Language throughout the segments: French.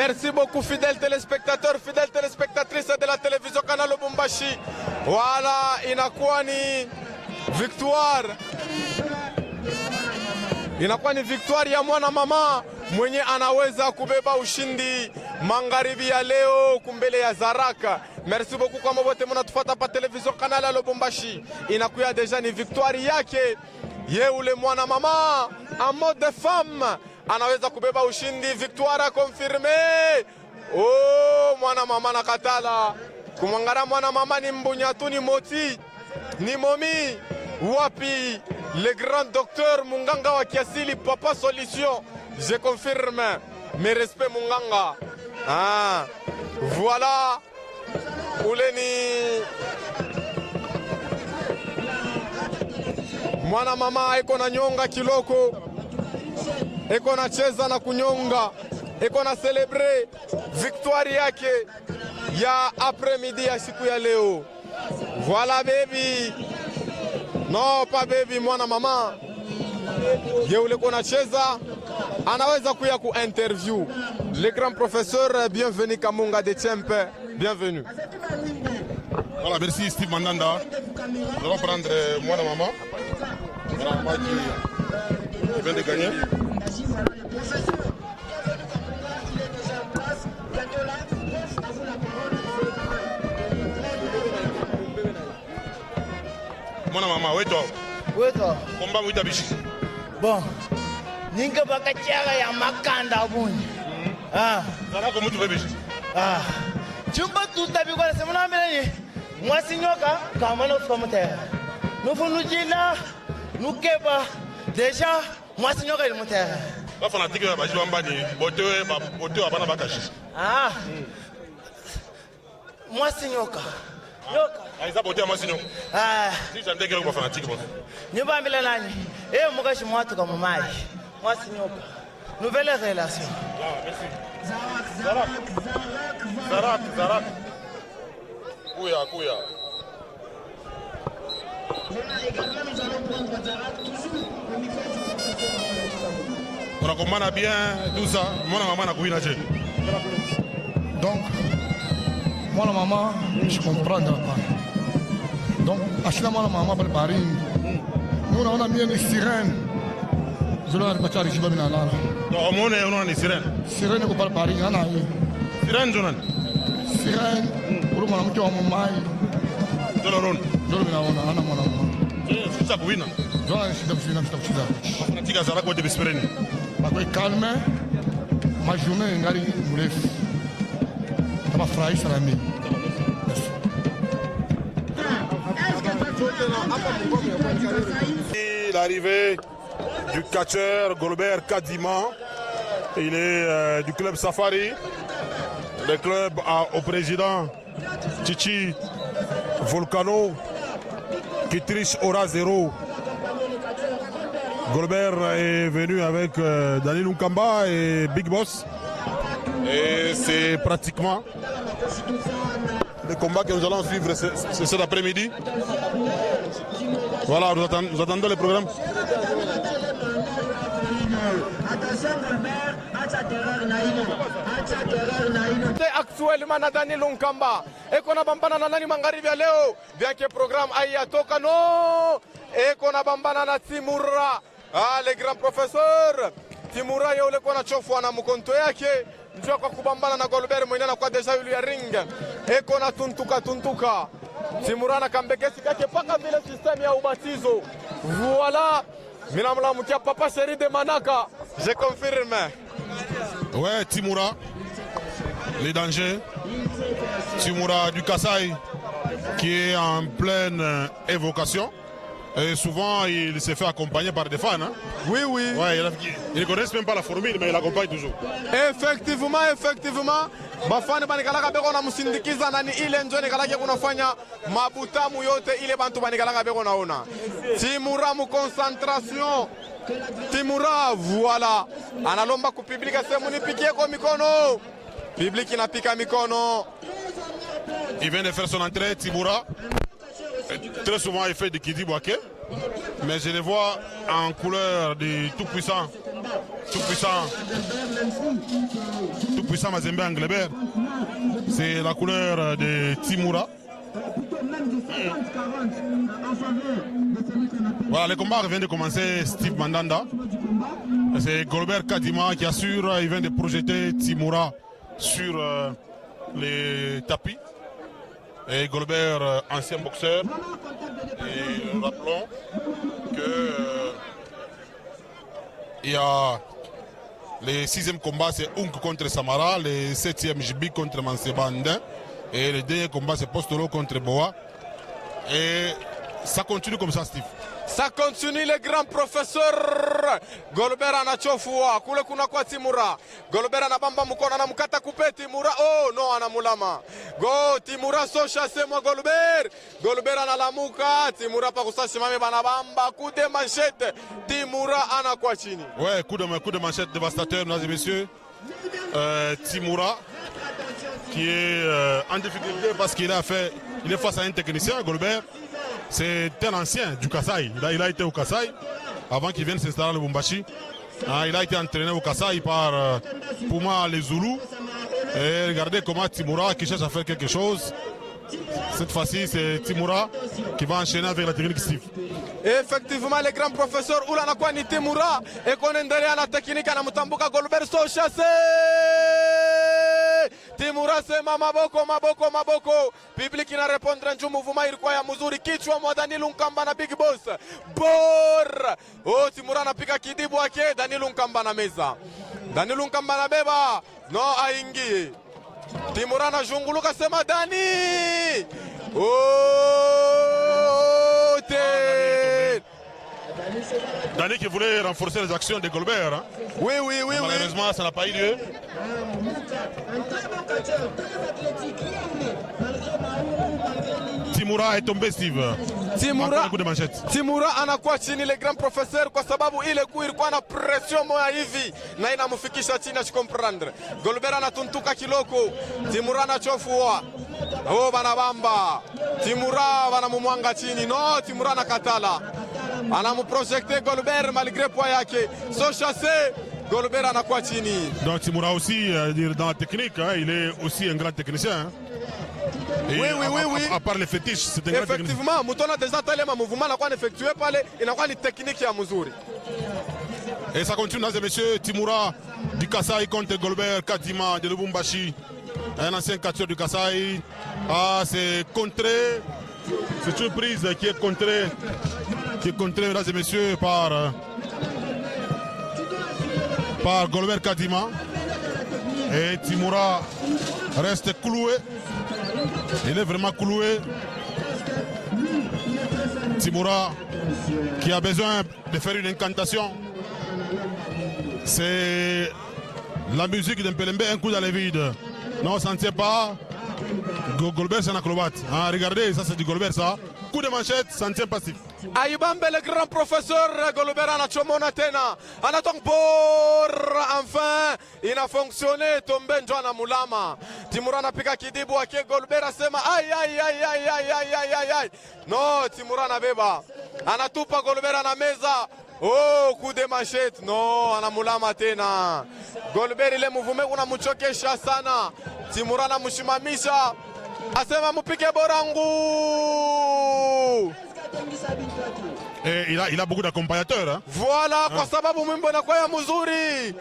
Merci beaucoup, fidèles téléspectateurs, fidèles téléspectatrices de la télévision Canal Lubumbashi. Voilà, inakuwa ni victoire. Inakuwa ni victoire ya mwana mama mwenye anaweza kubeba ushindi magharibi ya leo kumbele ya Zaraka. Merci beaucoup kwa wote mnatufuata pa television Canal ya Lubumbashi. Inakuwa deja ni victoire yake. Ye ule mwana mama en mode de femme anaweza kubeba ushindi, victoire confirmée. Oh, mwana mama nakatala. Kumwangara mwana mama ni Mbunyatu, ni Moti, ni Momi. Wapi le grand docteur Munganga wa Kiasili, papa solution. Je confirme. Mes respects Munganga. Ah, voilà. Uleni mwana mama eko na nyonga kiloko, eko na cheza na kunyonga, eko na celebre victoire yake ya après-midi ya siku ya leo. Voilà baby. No pa baby, mwana mama yeule kona cheza anaweza kuya ku interview. Le grand professeur, bienvenue Kamunga de Tchempe, bienvenue. Voilà, merci Steve Mandanda. Nous allons prendre mwana mama. Mwana mama qui vient de gagner. Mwana mama, où est-toi? Où est-toi? Combat où bichi. Bon. Ninga bakachara ya makanda bunyi. Ah. Zala comment tu veux bichi? Ah. Chumba tutabikwa semana mbele. Mwasi nyoka kama no famotera. No funujila, nukeba. Déjà mwasi nyoka ile motera. Ba fanatique ba baji bambani, bote abana bakashi. Ah. Mwasi nyoka. Nyoka. Aiza bote mwasi nyoka. Ah. Si j'entends que ba fanatique bote. Nyumba mbele nani? Mukashi mwatu kama maji. Mwasi nyoka. Nouvelle relation. Ah, merci. Zarak. Kuya. On a commandé bien tout ça. Mon maman a couillé. Donc, moi la maman, je comprends de la part. Donc, achète moi la maman pour le Paris. Nous on a mis une sirène. Je dois aller battre ici, Babina là. Donc, on est une sirène. Sirène pour le Paris, on a eu. Sirène, Jonan. Sirène, pour le moment, tu as mon maï. Jonan. C'est ça, couille. Jonan, je fanatique à Zarak, de Bespérène. Je suis calme. Ma journée, je suis moulé. Ça m'a frappé, ça l'a mis. L'arrivée du catcheur Golbert Kadima, il est du club Safari. Le club a au président Chichi Volcano qui triche Aura 0. Golbert est venu avec Daniel Nkamba et Big Boss. Et c'est pratiquement le combat que nous allons suivre cet après-midi. Voilà, nous attendons le programme. Actuellement na Daniel Nkamba eko na bambana na nani magharibi ya leo, bien que programme ayatoka no eko na bambana na Timura. Ah, le grand professeur Timura yule kwa na chofwa na mkonto yake njoo kwa kubambana na Golbert mwenye na kwa deja yule ya ring eko na tuntuka Timura na kambekesi kake paka vile system ya ubatizo. Voilà, mina mlamukia papa Chéri de Manaka, je confirme. Ouais, Timura, les dangers. Timura du Kasaï qui est en pleine évocation. Et souvent, il se fait accompagner par des fans. Hein? Oui. Ouais, ils ne connaissent même pas la formule, mais il accompagne toujours. Effectivement. Bafani banikalaka beko na msindikiza nani ile njoo nikalake kunafanya mabutamu yote ile bantu banikalaka beko naona. Timura mu concentration. Timura voilà. Analomba kupublika sehemu nipikie kwa mikono. Public inapika mikono. Il vient de faire son entrée, Timura. Très souvent, il fait des Kidi Boake. Mais je les vois en couleur du tout-puissant tout puissant Mazembe Anglebert. C'est la couleur de Timura. Voilà, le combat vient de commencer. Steve Mandanda. C'est Golbert Kadima qui assure. Il vient de projeter Timura sur les tapis. Et Golbert, ancien boxeur. Et rappelons que il y a le 6e combat, c'est Unk contre Samara. Le 7e, Jibi contre Manseba Andin. Et le dernier combat, c'est Postolo contre Boa. Et ça continue comme ça, Steve. Ça continue, le grand professeur Golbert anachofua kule kuna kwa Timura. Golbert anabamba mkono anamkata kupe Timura. Oh no, anamulama. Go Timura so chasse moi Golbert. Golbert analamuka, Timura pa kusasimame banabamba coup de manchette. Timura anakuwa chini. Ouais, coup de manchette dévastateur, mesdames et messieurs. Timura qui est en difficulté parce qu'il est face à un technicien, Golbert. C'est un ancien du Kasaï. Il a été au Kasaï avant qu'il vienne s'installer à Lubumbashi. Il a été entraîné au Kasaï par Puma les Zoulous. Et regardez comment Timura qui cherche à faire quelque chose. Cette fois-ci, c'est Timura qui va enchaîner avec la technique Steve. Effectivement, le grand professeur Oulana Kwani Timura et qu'on endelea la technique à Mutambuka Golbert so chassé. Timura sema maboko maboko maboko. Public ina répondre nju mouvement ilikuwa ya mzuri kichwa mwa Daniel Nkamba na Big Boss. Bor! Oh, Timura anapika kidibu wake Daniel Nkamba na meza. Daniel Nkamba na beba. No aingie. Timura anazunguluka sema Dani. Oh! Dani qui voulait renforcer les actions de Golbert. Hein. Oui. Malheureusement, ça n'a pas eu lieu. Timura est tombé, Steve. Timura anakuwa chini le grand professeur kwa sababu ile kuu ilikuwa na pression moja hivi na inamfikisha chini asikomprendre. Golbert anatuntuka kiloko. Timura anachofua. Oh banabamba. Timura banamumwanga chini. No, Timura anakatala. Anamuprojecte Golbert malgré poids yake. So chassé. Golbert anakuwa chini. Donc Timura aussi, dans la technique, hein, il est aussi un grand technicien. Hein. Et oui. À part les fétiches, c'est un grand technicien. Effectivement, Mutona déjà tellement mouvement anakuwa effectué pale, inakuwa ni technique ya mzuri. Et ça continue, mesdames et messieurs. Timura du Kasaï contre Golbert Kadima de Lubumbashi. Un ancien catcheur du Kasaï. Ah, c'est contré. C'est une prise qui est contrée, mesdames et messieurs, par Golbert Kadima. Et Timura reste cloué. Il est vraiment cloué. Timura qui a besoin de faire une incantation. C'est la musique d'un Pelembe, un coup dans le vide. Non, ça ne tient pas. Golbert, c'est un acrobate. Ah, regardez, ça c'est du Golbert, ça. Coup de manchette, ça ne tient pas. Aibambe, le grand professeur Golbert anachomona tena. Anatong por, enfin, il a fonctionné, tombé Njwana Mulama. Timura anapika kidibu wake Golbert asema aïe. No, Timura anabeba. Anatupa Golbert anameza. Oh, coup de manchette. No, anamulama tena. Golbert ile mouvement unamchokesha sana. Timura anamshimamisha. Asema mupike borangu. Et il a beaucoup d'accompagnateurs. Hein. Voilà, kwa sababu mwimbo inakuwa ya mzuri.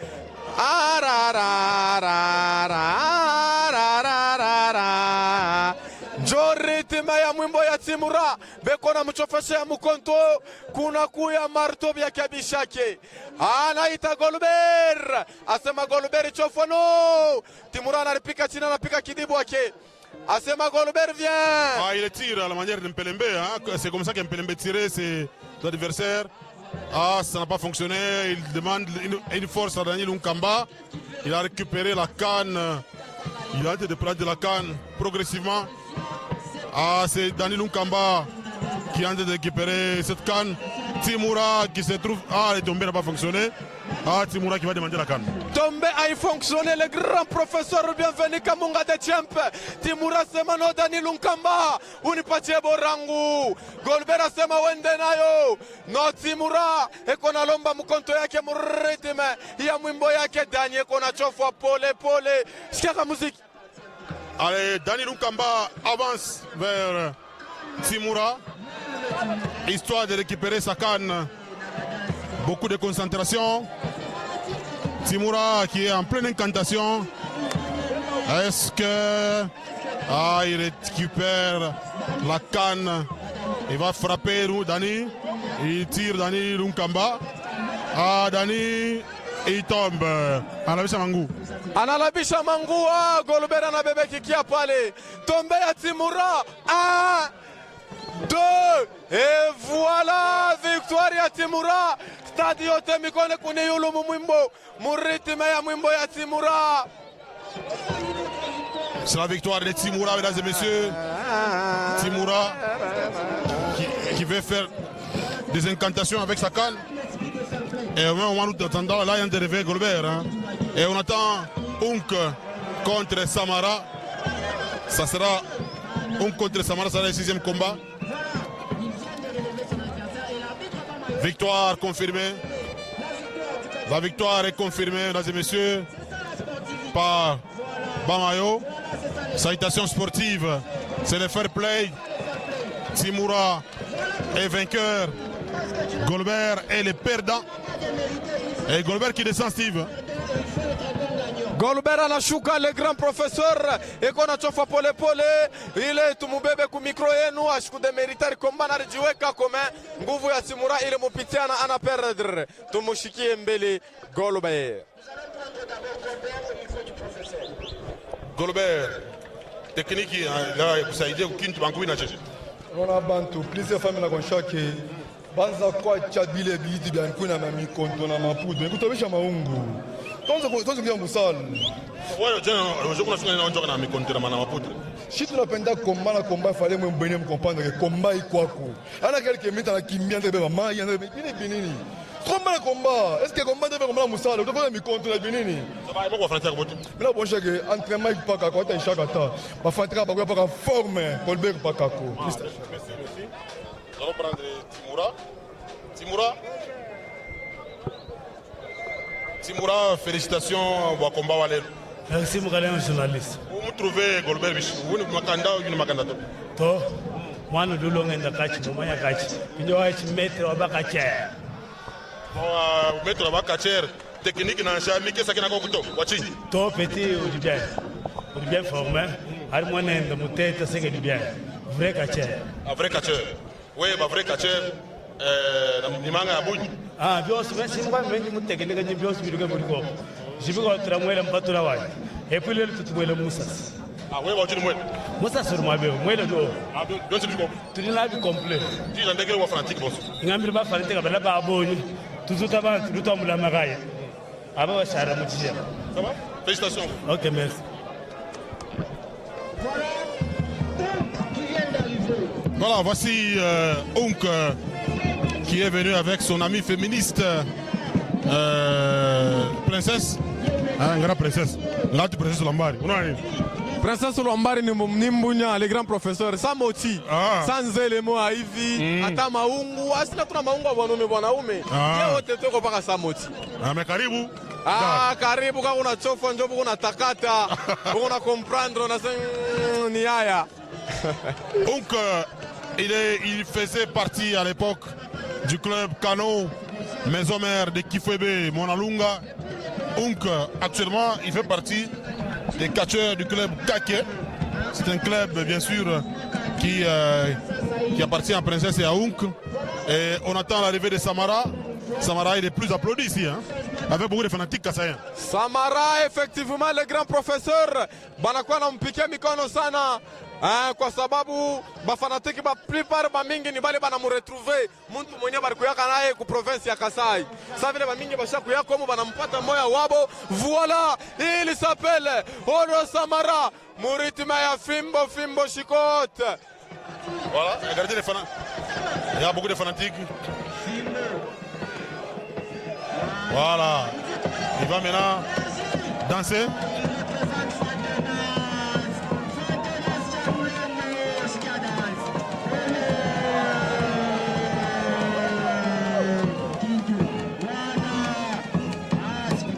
Njo ritme ya mwimbo ya Timura beko na mchofesha ya mkonto kuna kuya marto vya kabishake anaita Golbert asema Golbert chofono Timura analipika chini anapika kidibu wake asema Golbert vient. Ah, il tire à la manière de Mpelembe. Hein. C'est comme ça qu'Mpelembe tirait ses adversaires. Ah, ça n'a pas fonctionné. Il demande une force à Daniel Nkamba. Il a récupéré la canne. Il a été de prendre de la canne progressivement. Ah, c'est Daniel Nkamba qui a été de récupérer cette canne. Timura qui se trouve... Ah, elle est tombée, n'a pas fonctionné. Ah, Timura qui va demander la canne. Tombe a fonctionné le grand professeur, bienvenue Kamunga de Champ. Timura sema no Dani Lunkamba, unipatie borangu. Golbera sema wende nayo. No Timura, eko na lomba mkonto yake muritime. Ya mwimbo yake Dani eko na chofwa pole pole. Sikia muziki. Allez, Dani Lunkamba avance vers Timura, histoire de récupérer sa canne. Beaucoup de concentration. Timura qui est en pleine incantation. Est-ce que il récupère la canne? Il va frapper Dani. Il tire Dani Lunkamba. Ah, Dani, il tombe. Analabisha Mangu. Analabisha Mangu. Ah, Golbert na bebe kikia pale. Tombe ya Timura. 1, 2. Et voilà, victoire ya Timura. Stade yote mikone kune yulu mwimbo. Muritime ya mwimbo ya Timura. C'est la victoire de Timura, mesdames et messieurs. Timura qui veut faire des incantations avec sa canne. Et au moment où nous attendons, là il y a un dérivé Golbert. Hein. Et on attend Unk contre Samara. Ça sera Unk contre Samara, ça sera le 6e combat. Victoire confirmée. La victoire est confirmée, mesdames et messieurs, par Bamayo. Citation sportive, c'est le fair play. Timura est vainqueur. Golbert est le perdant. Et Golbert qui descend, Steve. Golbert anashuka, le grand professeur eko na chofa pole pole, ile tumubebe ku mikro yenu ashikude meritari komba na rijiweka kome nguvu ya Timura ile mupitiana ana perdre, tumushikie mbele Golbert. Golbert, technique ya kusaidia kukintu bangu ina cheche. On bantu plusieurs femmes na konshake banza kwa chabile biliti bya nkuna na mikonto na mapudo kutabisha maungu. Tonzo kia musala. Wewe jana unajua kuna na onjoka na mikonto na mapudo. Si tunapenda komba na komba fallait moi mbene comprendre que combat ikwako. Ana quelques minutes na kimbia ndebe mama ya ndebe binini. Combat na combat. Est-ce que combat ndebe komba musala? Utakola mikonto na binini. Ça va pas Français ko. Mina bonche que entraînement ipaka ko ta chaque temps. Ba fatra ba ko forme Colbert pakako. Merci. Nous allons prendre Timura, félicitations au combat Walel. Merci mon journaliste. Vous trouvez Golbert Bichi? Vous ne makanda ou une makanda? To, moi nous devons ngenda kachi, moi ya kachi. Ndio wachi mettre wabakache. Mettre wabakache. Technique na chami kesa kina ko kuto. Wachi. To petit ou du bien formé. Har moi nenda mutete c'est que du bien. Vrai kache. Un vrai catcheur. Oui, un vrai catcheur. Ni manga ya bunyi. Ah, bios merci moi mendi mutekene ka bios biduga buriko. Jibi ko tra mwela mpatura wa. Et puis le tout mwela Moussas. Ah oui, tu mwela. Moussas sur moi be, mwela do. Ah donc c'est du coup. Tu dis là du complet. Tu j'en dégueule wa fanatique boss. Ngambira ba fanatique ka bala ba boni. Tuzuta ba tuduta mula magaya. Aba wa shara mutija. Ça va? Félicitations. OK, merci. Voilà, voici Unk qui est venu avec son amie féministe princesse. Une grande princesse. Là, tu princesse Lambari. Princesse Lambari ni mbunya, le grand professeur. Samoti. Sanzele moa hivi. Ata maungu. Asina tuna maungu wa wanaume. Ye wote toko paka Samoti. Mais karibu. Karibu kama unachofa njobu unatakata. Una comprendre na ni haya. Donc, il faisait partie à l'époque du club Kano, Maison Mère de Kifwebe, Monalunga. Donc, actuellement, il fait partie des catcheurs du club Kake. C'est un club, bien sûr, qui appartient à Princesse et à Unk. Et on attend l'arrivée de Samara. Samara, il est plus applaudi ici, hein, avec beaucoup de fanatiques kassaïens. Samara, effectivement, le grand professeur. Banakuwa na mpike mikono sana. Kwa sababu bafanatiki ba plupart ba mingi ni bale bana muretrouver muntu mwenye bali kuyaka naye ku province ya Kasai. Sasa vile ba mingi basha kuyaka komo banampata moya wabo. Voilà, il s'appelle Oro Samara, Muritime ya Fimbo Shikote. Voilà, regardez les fanatiques. Il y a beaucoup de fanatiques. Voilà. Il va maintenant danser.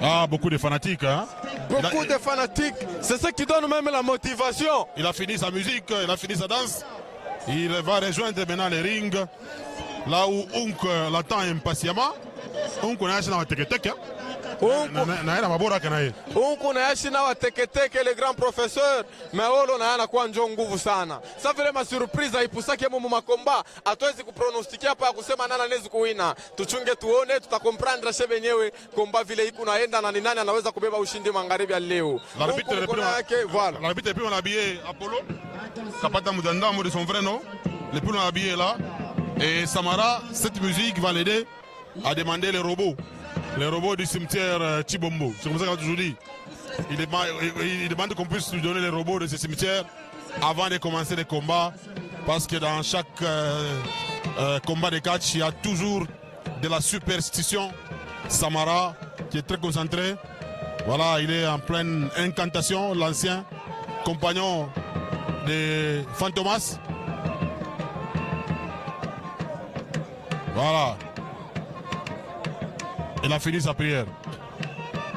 Ah, beaucoup de fanatiques. Hein? Beaucoup de fanatiques. C'est ce qui donne même la motivation. Il a fini sa musique, il a fini sa danse. Il va rejoindre maintenant les rings. Là où Unk l'attend impatiemment. Unk n'a pas de teke. Unku na yashi na wateketeke le grand professeur meolo na yana kwa njo nguvu sana. Sa vile ma surprise haipusake mumu makomba hatuwezi kupronostikia hapa ya kusema nani anaweza kuwina. Tuchunge tuone, tutakomprendre shebe yenyewe komba vile iko naenda na ni nani anaweza kubeba ushindi magharibi ya leo. L'arbitre est plus habillé Apollo. Kapata Mudandamo de son vrai nom. Le plus habillé là. Et Samara, cette musique va l'aider à demander les robots. Les robots du cimetière Chibombo. C'est comme ça qu'on a toujours dit. Il demande qu'on puisse lui donner les robots de ce cimetière avant de commencer les combats. Parce que dans chaque combat de catch, il y a toujours de la superstition. Samara, qui est très concentré. Voilà, il est en pleine incantation, l'ancien compagnon de Fantomas. Voilà. Il a fini sa prière.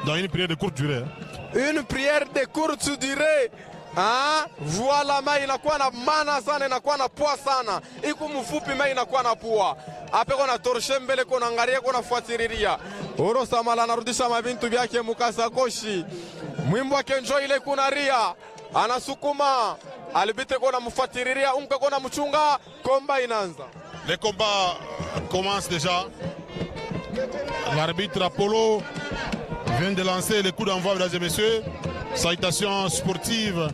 Dans une prière de courte durée. Une prière de courte durée. Ah, voilà mai inakuwa na mana sana, inakuwa na poa sana. Iku mfupi mai inakuwa na poa. Ape kona torshe mbele kona angalia kona fuatiriria. Oro Samala anarudisha mabintu vyake mukasakoshi. Mwimbo wake Enjoy ile kuna ria. Anasukuma. Alibite kona mfuatiriria, unka kona mchunga, komba inaanza. Les combats commencent déjà. L'arbitre Apollo vient de lancer les coups d'envoi, mesdames et messieurs. Salutations sportives,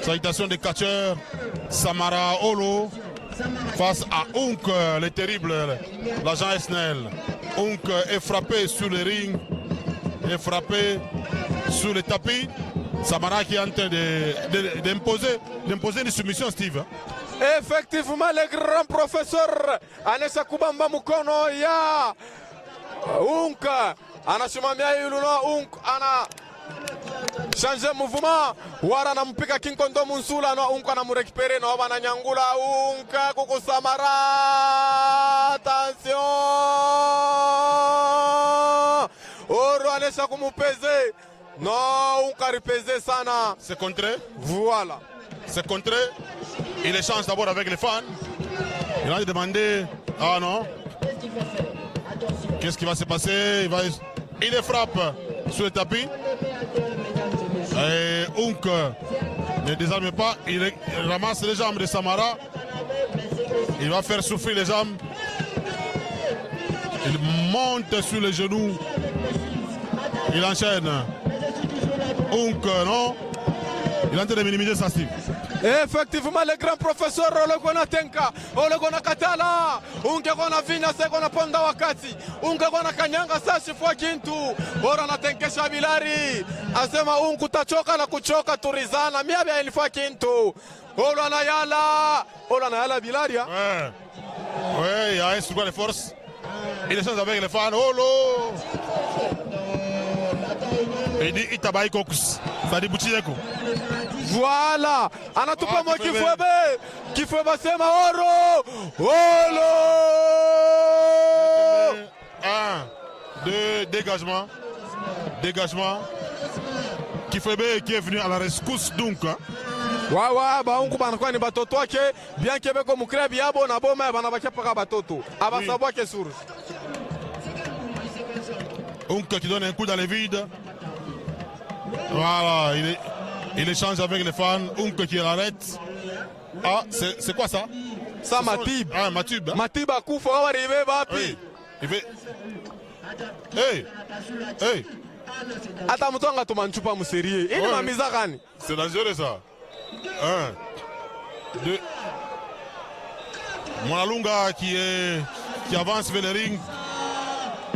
salutations des catcheurs. Samara Olo face à Unk, le terrible, l'agent Esnel. Unk est frappé sur le ring, est frappé sur le tapis. Samara qui est en train d'imposer une soumission, Steve. Effectivement, le grand professeur Anessa Kubamba Mukono ya Unk anasimamia yuluno. Unk ana changer mouvement, wara nampika King Kondo Munsula no. Unk anamurekipere no bana nyangula. Unk kuku Samara, attention, oro Anessa kumupeze no. Unk aripeze sana, c'est contré. Voilà, c'est contré. Il échange d'abord avec les fans. Il a demandé, ah non, qu'est-ce qui va se passer? Il les frappe sur le tapis. Et Unk ne désarme pas. Il ramasse les jambes de Samara. Il va faire souffrir les jambes. Il monte sur les genoux. Il enchaîne. Unk, non. Il est en train de minimiser sa cible. Effectivement, le grand professeur Ologona Tenka, Ologona Katala, Ungegona Vina Segona Ponda Wakati, Ungegona Kanyanga Sashi Fwa Kintu, Ora na Tenkesha Bilari, Asema Unkutachoka na kuchoka turizana, Miabia Ilifwa Kintu, Ola Nayala Bilari. Ouais, ouais, il y a un surcroît de force. Il échange avec les fans. Oh là! Il dit Itabaï Kokus, ça dit Bouchileko. Voilà, anatupa mo Kifwebe sema oro. Olo! 1, 2, dégagement. Kifwebe qui est venu à la rescousse donc. Wawa baungu banakuwa ni batoto wake bien kebeko mukrebi yabo na boma banabakia paka batoto abasabwa ke source. Unk qui donne un coup dans le vide. Voilà, il échange avec les fans. Unk qui l'arrête. Ah, c'est quoi ça? Ça Matib. Ah, Matib. Hein? Matib a coup, faut arriver, bapi. Oui. Il fait. Hey! Hey! Ata mutonga tumanchupa muserie. Ini mamiza gani? C'est dangereux ça. 1, 2. Monalunga qui avance vers le ring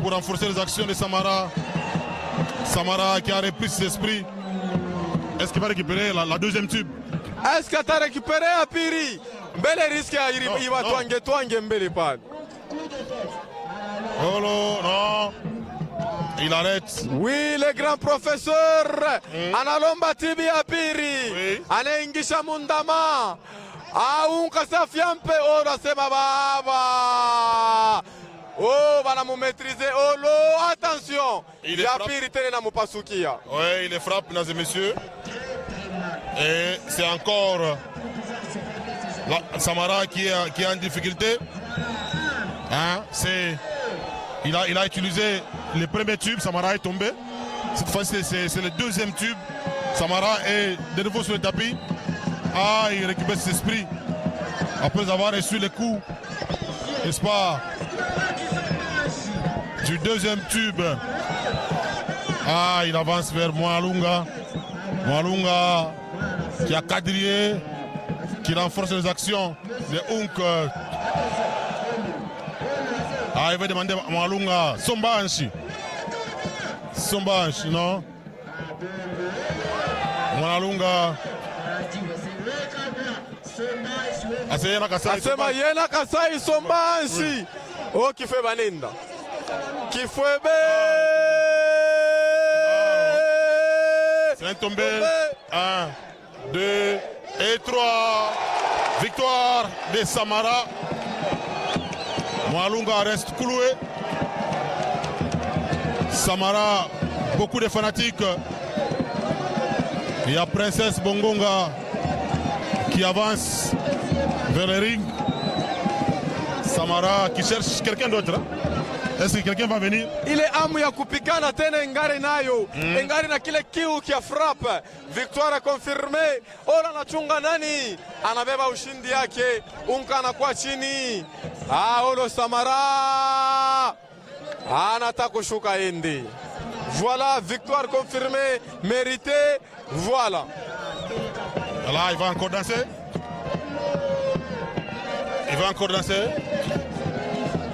pour renforcer les actions de Samara. Samara qui a repris ses esprits. Est-ce qu'il va récupérer la deuxième tube? Est-ce qu'il va récupérer à Piri? Mbele risque il va twange mbele pale. Oh non. Il arrête. Oui, le grand professeur analomba tibi ya piri anaingisha mundama aunkasa fiampe nasema baba bana mumaîtriser attention ya piri tene na mupasukia. Oui, il est frappe, mesdames et messieurs. Et c'est encore Samara qui est en difficulté. Hein, il a utilisé le premier tube, Samara est tombé. Cette fois-ci, c'est le deuxième tube. Samara est de nouveau sur le tapis. Il récupère ses esprits après avoir reçu les coups, n'est-ce pas, du deuxième tube. Il avance vers Mwalunga. Mwalunga qui a quadrillé, qui renforce les actions de Hunk. Il va demander à Mwalunga, Sombanchi, non? Mwalunga. Asema yena Kasai Sombanchi. Qui fait baninda? Qui fait C'est un tombé. 1, 2 et 3. Victoire de Samara. Mwalunga reste cloué. Samara, beaucoup de fanatiques. Il y a Princesse Bongonga qui avance vers le ring. Samara qui cherche quelqu'un d'autre. Est-ce que quelqu'un va venir? Ile amu ya kupigana tena ingari nayo. Ingari na kile kiu kia frappe. Victoire confirmée. Anachunga nani? Anabeba ushindi yake. Unka anakuwa chini. Samara anataka kushuka indi. Voilà, victoire confirmée, méritée. Voilà. Là, il va encore danser.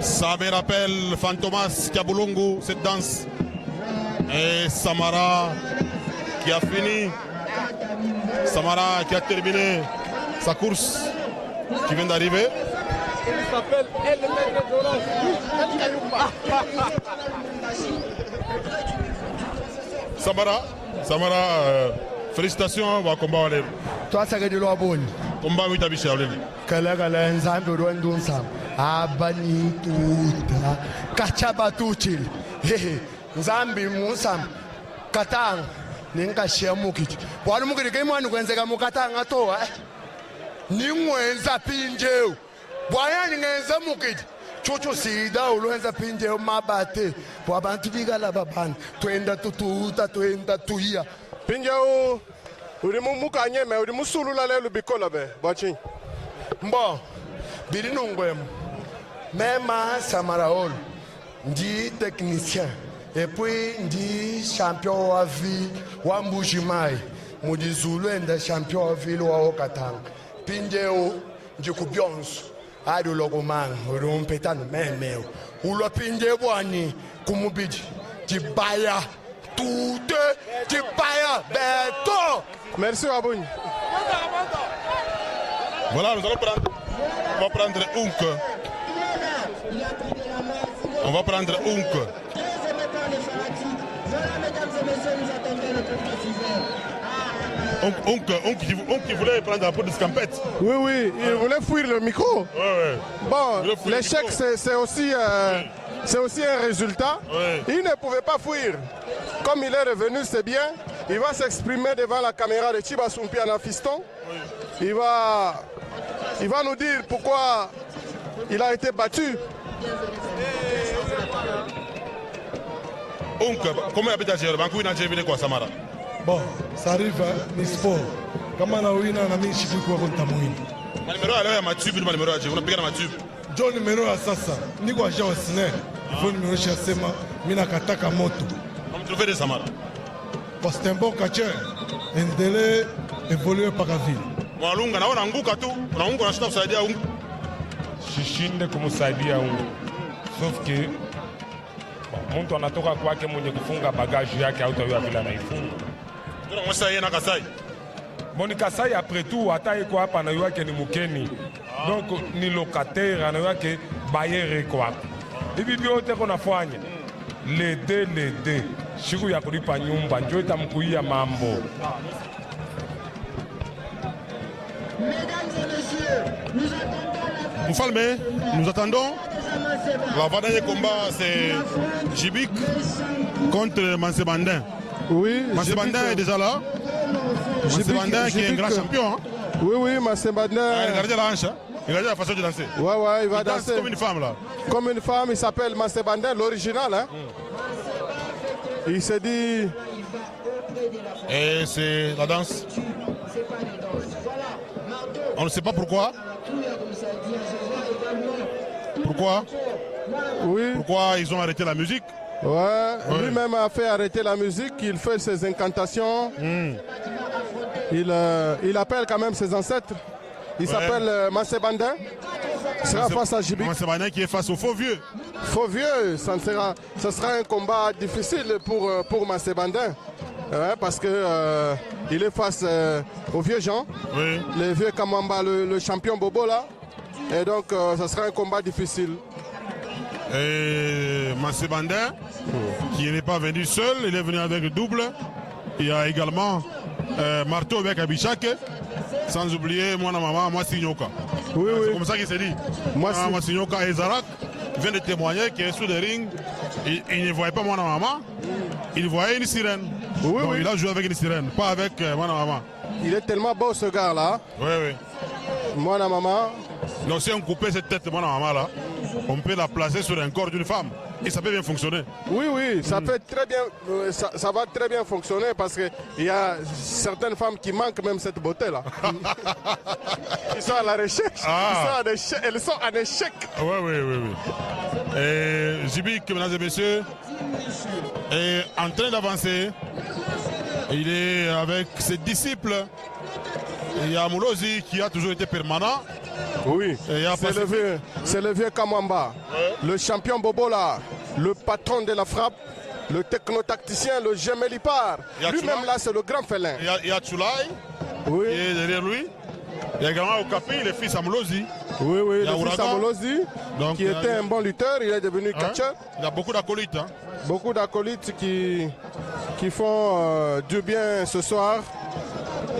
Ça me rappelle Fantomas Kabulungu, cette danse. Et Samara qui a fini. Samara qui a terminé sa course, qui vient d'arriver. Il s'appelle El Maître Samara, félicitations, va combat. Toi, ça que de l'abonne. Combat, oui, t'as biché. Kala nzambe rwandunsa abani tuta kachaba tuchil nzambi musam katang ninkashia mukiti bwana mukiti kemani kwenzeka mukatanga to ningwenza pinjeu bwana ningenza mukiti chuchu sida ulwenza pinjeu mabate bwabantu bigala babana twenda tututa twenda tuya pinjeu uri mukanyeme uri musulula lelo bikola be bachi Bon, Bilinungwem, même Samaraol, dit technicien, et puis dit champion à vie, Wambujimai, Moudi Zulu, et champion à vie, Okatang, Pindeo, Djukubions, Ado Logoman, Rumpetan, même, ou le Pindewani, Kumubidi, Tibaya, tout Tibaya, Beto. Merci Waboun. Voilà, on va prendre Hunk. On va prendre Hunk. Hunk qui voulait prendre la peau de Scampette. Oui, il voulait fuir le micro. Ouais. Bon, l'échec c'est aussi un résultat. Ouais. Il ne pouvait pas fuir. Comme il est revenu, c'est bien. Il va s'exprimer devant la caméra de Chiba Sumpiana Fiston. Oui. Il va nous dire pourquoi il a été battu. Comment il a quoi, Samara? Bon, ça arrive, ni sport. Kama na wina na mimi shiki kwa kontamwini. Numéro à l'heure, ma tube, numéro à Dieu. On a payé ma tube. John numéro à sasa. Ni kwa jao sine. Faut numéro chez Sema. Mina kataka moto. On me trouver des Samara. Parce que c'est un bon catcheur. Un délai évolué par la ville. Mwalunga naona anguka tu. Unaunga unashinda kusaidia ungu. Sishinde kumsaidia ungu. Sauf que mtu anatoka kwake mwenye kufunga bagaji yake hautaweza vile anaifunga. Ndio mmoja yeye na Kasai. Boni Kasai après tout hata yuko hapa na yake ni mkeni. Donc ni locataire na yake bayer kwa hapa. Hivi vyote kunafanya. lede siku ya kulipa nyumba njo itamkuia mambo. Mfalme, nous attendons. L'avant-dernier combat, c'est Jibik contre Mansebandin. Oui, Mansebandin est déjà là. Mansebandin qui est un grand champion. Hein. Oui, Mansebandin. Regardez la hanche, hein. Regardez la façon de danser. Ouais, il va danse danser. comme une femme là. Comme une femme, il s'appelle Mansebandin, l'original. Hein. Il s'est dit... Et c'est la danse. On ne sait pas pourquoi. Pourquoi ils ont arrêté la musique? Ouais. Lui-même a fait arrêter la musique, il fait ses incantations. Il appelle quand même ses ancêtres. Il s'appelle Mansebandin. Il sera face à Jibik. Mansebandin qui est face au faux vieux. Faux vieux, ce sera un combat difficile pour Mansebandin. Ouais, parce que il est face aux vieux gens, le vieux Kamamba, le champion Bobo là. Et donc ça sera un combat difficile. Et Mansebandin, qui n'est pas venu seul, il est venu avec le double. Il y a également Marteau avec Abichak, sans oublier Mwana Mama, Mwasinyoka. C'est comme ça qu'il s'est dit. Mwasinyoka et Zarak viennent de témoigner qu'il est sous le ring. Il ne voyait pas Mwana Mama, il voyait une sirène. Donc, il a joué avec une sirène, pas avec Mwana Mama. Il est tellement beau ce gars là. Oui. Mwana Mama. Donc si on coupait cette tête de Mwana Mama là, on peut la placer sur un corps d'une femme et ça peut bien fonctionner. Oui, ça peut très bien, ça va très bien fonctionner parce qu'il y a certaines femmes qui manquent même cette beauté là. Ils sont à la recherche, elles sont en échec. Oui. Et Jibik, mesdames et messieurs, est en train d'avancer. Il est avec ses disciples. Il y a Moulozi qui a toujours été permanent. Oui, c'est le vieux Kamwamba, le champion Bobola, le patron de la frappe, le technotacticien, le Gemelipar. Lui-même là, c'est le grand félin. Il y a Tchoulaï qui est derrière lui. Il y a également Okapi, le fils à Moulozi. Oui, le fils à Moulozi, qui était un bon lutteur, il est devenu catcheur. Il a beaucoup d'acolytes. Beaucoup d'acolytes qui font du bien ce soir.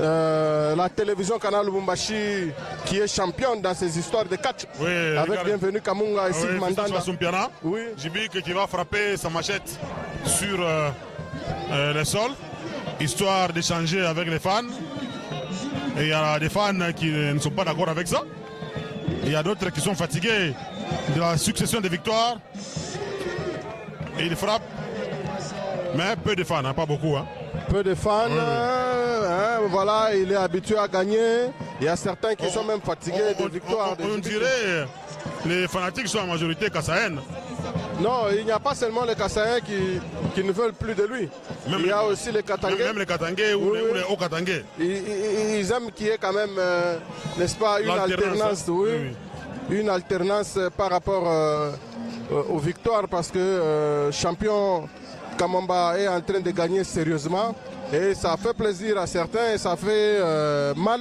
La télévision Canal Lubumbashi qui est championne dans ces histoires de catch, avec Bienvenue Kamunga et Sig Mandanda. Jibik qui va frapper sa machette sur le sol, histoire d'échanger avec les fans. Et il y a des fans qui ne sont pas d'accord avec ça. Il y a d'autres qui sont fatigués de la succession de victoires. Et il frappe, mais peu de fans, pas beaucoup. Peu de fans, voilà, il est habitué à gagner. Il y a certains qui sont même fatigués de victoires. On dirait les fanatiques sont en majorité kassaïennes. Non, il n'y a pas seulement les Kassaïens qui ne veulent plus de lui. Il y a aussi les Katangais. Même les Katangais ou les hauts Katangais. Ils aiment qu'il y ait quand même, n'est-ce pas, une alternance. Une alternance par rapport aux victoires parce que champion Kamamba est en train de gagner sérieusement. Et ça fait plaisir à certains et ça fait mal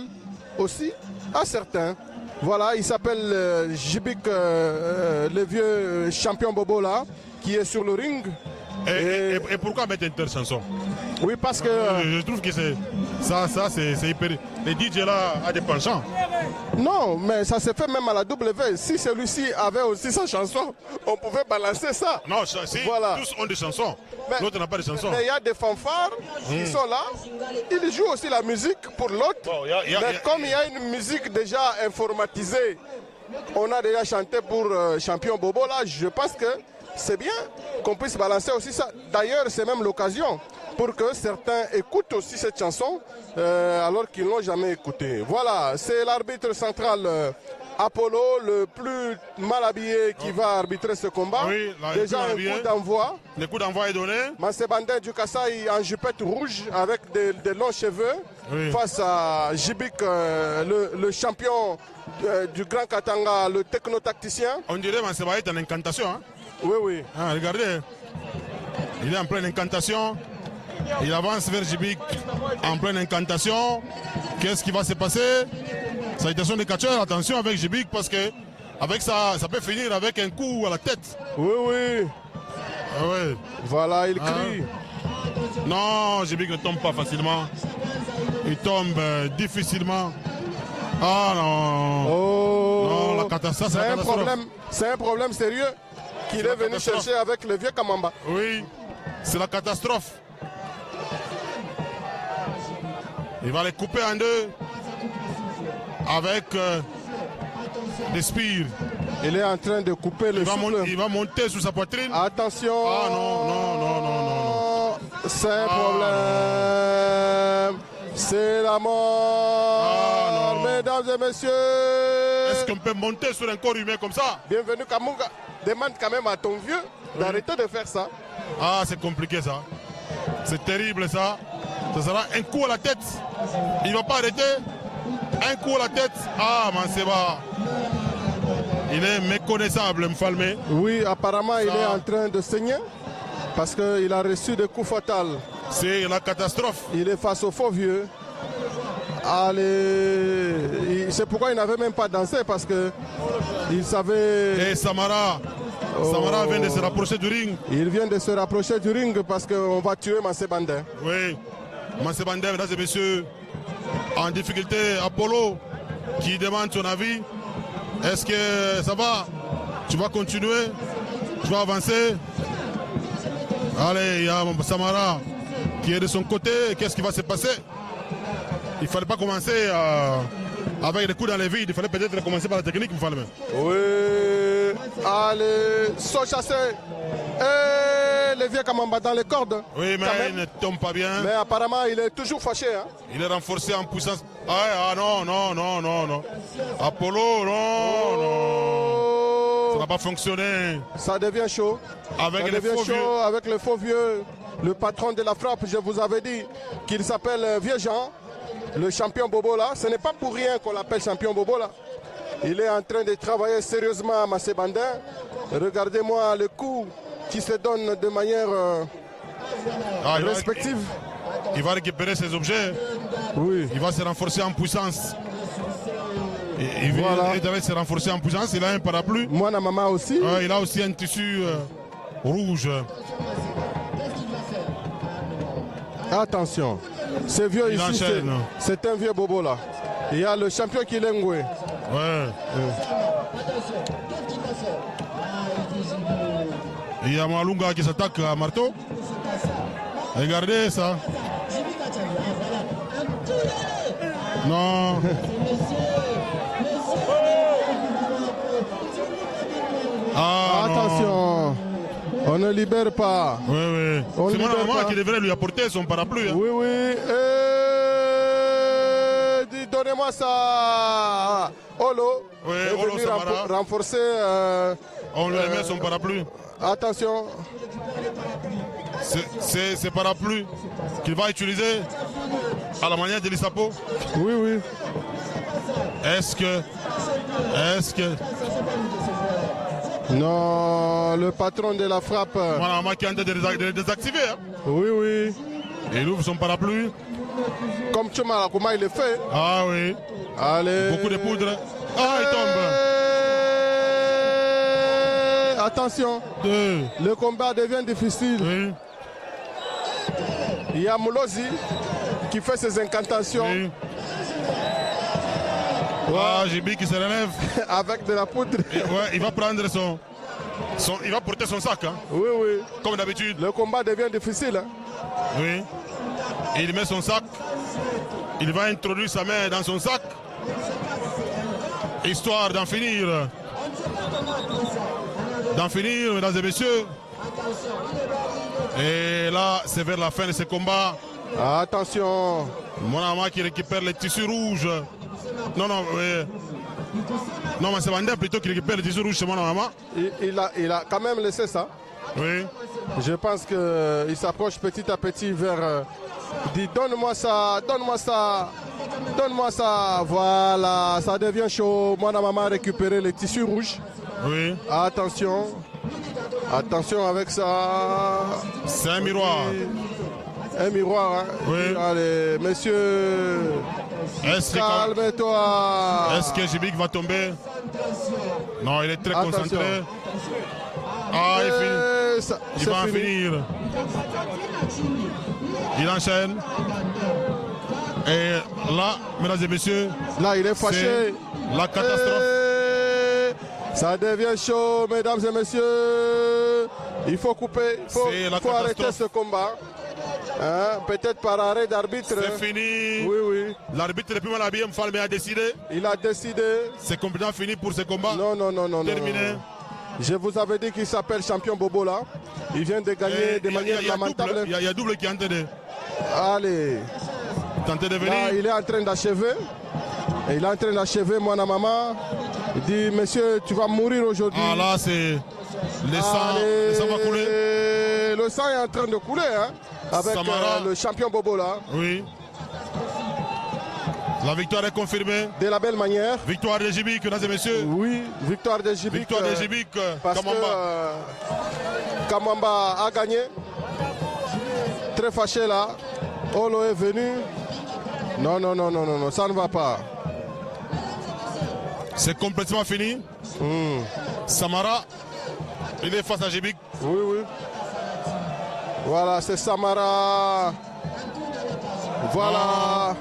aussi à certains. Voilà, il s'appelle Jibik, le vieux champion Bobo là, qui est sur le ring. Et pourquoi mettre interchanson? Oui, parce que... je trouve que c'est hyper... Les DJ là a des penchants. Non, mais ça se fait même à la W. Si celui-ci avait aussi sa chanson, on pouvait balancer ça. Non, si tous ont des chansons, l'autre n'a pas de chansons. Mais il y a des fanfares qui sont là. Ils jouent aussi la musique pour l'autre. Mais comme il y a une musique déjà informatisée, on a déjà chanté pour Champion Bobo là, je pense que c'est bien qu'on puisse balancer aussi ça. D'ailleurs, c'est même l'occasion pour que certains écoutent aussi cette chanson alors qu'ils ne l'ont jamais écoutée. Voilà, c'est l'arbitre central Apollo, le plus mal habillé qui va arbitrer ce combat. Oui, déjà un coup d'envoi. Le coup d'envoi est donné. Mansebandin du Kasaï en jupette rouge avec des longs cheveux face à Jibik, le champion du Grand Katanga, le technotacticien. On dirait Mansebandin est en incantation. Hein? Oui. Regardez, il est en pleine incantation. Il avance vers Jibik en pleine incantation. Qu'est-ce qui va se passer? Salutation des catcheurs, attention avec Jibik parce que avec ça peut finir avec un coup à la tête. Oui. Ah ouais. Voilà, il crie. Non, Jibik ne tombe pas facilement. Il tombe difficilement. Ah non. Oh. Non, la catastrophe, c'est la catastrophe. C'est un problème sérieux qu'il est venu chercher avec le vieux Kamamba. Oui, c'est la catastrophe. Il va les couper en deux avec des spires. Il est en train de couper le souffle. Il va monter sur sa poitrine. Attention. Ah non, non, non, non, non. C'est un problème. C'est la mort. Mesdames et messieurs. Est-ce qu'on peut monter sur un corps humain comme ça? Bienvenue Kamunga. Demande quand même à ton vieux d'arrêter de faire ça. Ah, c'est compliqué ça. C'est terrible ça. Ça sera un coup à la tête. Il ne va pas arrêter. Un coup à la tête. Ah, Manseba. Il est méconnaissable, Mfalme. Oui, apparemment, il est en train de saigner parce qu'il a reçu des coups fatals. C'est la catastrophe. Il est face au faux vieux. Allez, c'est pourquoi il n'avait même pas dansé parce que il savait. Et Samara. Samara vient de se rapprocher du ring. Il vient de se rapprocher du ring parce qu'on va tuer Mansé Bandin. Oui. Mansé Bandin, mesdames et messieurs, en difficulté, Apollo qui demande son avis. Est-ce que ça va? Tu vas continuer? Tu vas avancer? Allez, il y a Samara qui est de son côté. Qu'est-ce qui va se passer? Il ne fallait pas commencer avec des coups dans les vides. Il fallait peut-être commencer par la technique, il fallait. Oui. Allez, saut chassé. Et le vieux Kamamba dans les cordes. Oui, mais il ne tombe pas bien. Mais apparemment, il est toujours fâché. Hein? Il est renforcé en puissance. Ah non, non, non, non, non. Apollo, non, non. Ça n'a pas fonctionné. Ça devient chaud. Avec les faux vieux. Avec le faux vieux. Le patron de la frappe, je vous avais dit qu'il s'appelle Vieux Jean. Le champion Bobo là. Ce n'est pas pour rien qu'on l'appelle champion Bobo là. Il est en train de travailler sérieusement à Mansé Bandin. Regardez-moi le coup qui se donne de manière respective. Il va récupérer ses objets. Oui. Il va se renforcer en puissance. Il va se renforcer en puissance. Il a un parapluie. Moi, la maman aussi. Il a aussi un tissu rouge. Attention. Ce vieux ici, c'est un vieux Bobo là. Il y a le champion Kilengwe. Ouais. Il y a Malunga qui s'attaque à marteau. Regardez ça. Non. Attention. Non. On ne libère pas. Oui, oui. C'est mon maman qui devrait lui apporter son parapluie. Hein. Oui, oui. Donnez-moi ça. Olo. Oui, Olo Samara. Renforcer. On lui met son parapluie. Attention. C'est parapluie qu'il va utiliser à la manière de l'Issapo. Oui, oui. Est-ce que... Non, le patron de la frappe. Voilà, moi qui est en train de le désactiver. Hein. Oui, oui. Il ouvre son parapluie. Comme Tchoma, comment il le fait? Ah oui. Allez. Beaucoup de poudre. Ah, il tombe. Attention. Le combat devient difficile. Oui. Il y a Moulozi qui fait ses incantations. Oui. Ah, Jibi qui se relève. Avec de la poudre. Ouais, il va prendre il va porter son sac. Hein. Oui, oui. Comme d'habitude. Le combat devient difficile. Hein. Oui. Il met son sac. Il va introduire sa main dans son sac. Histoire d'en finir. Mesdames et messieurs. Et là, c'est vers la fin de ce combat. Attention. Mon amant qui récupère les tissus rouges. Non, non, non, mais c'est Bandin plutôt qui récupère les tissus rouges chez mon maman. Il a quand même laissé ça. Oui. Je pense qu'il s'approche petit à petit vers... dit donne-moi ça, donne-moi ça, donne-moi ça. Voilà, ça devient chaud. Moi, la maman a récupéré les tissus rouges. Oui. Attention. Attention avec ça. C'est un miroir. Un miroir, hein. Oui. Allez, messieurs. Calme-toi. Est-ce que Jibik va tomber? Non, il est très concentré. Ah, il finit. Il va en finir. Il enchaîne. Et là, mesdames et messieurs, Là, il est fâché. la catastrophe. Et ça devient chaud, mesdames et messieurs. Il faut couper, C'est la faut arrêter catastrophe. ce combat. Hein, peut-être par arrêt d'arbitre. C'est fini. Oui, oui. L'arbitre le plus mal habillé, Mfalme, a décidé. Il a décidé. C'est complètement fini pour ce combat. Non, non, non, non. Terminé. Non. Je vous avais dit qu'il s'appelle champion Bobo là. Il vient de gagner de manière lamentable. Il y a double qui est en train de Allez. tenter de venir. Là, il est en train d'achever. Il est en train d'achever, moi, maman. Il dit, monsieur, tu vas mourir aujourd'hui. Ah là, c'est le sang va couler. Le sang est en train de couler, hein, avec Samara. le champion Bobo là. Oui. La victoire est confirmée. De la belle manière. Victoire de Jibik, mesdames et messieurs. Oui, victoire de Jibik. Victoire de Jibik, Parce Kamamba. que Kamamba a gagné. Très fâché là. Olo est venu. Non, non, non, non, non, non, ça ne va pas. C'est complètement fini. Samara, il est face à Jibik. Oui, oui. Voilà, c'est Samara. Voilà.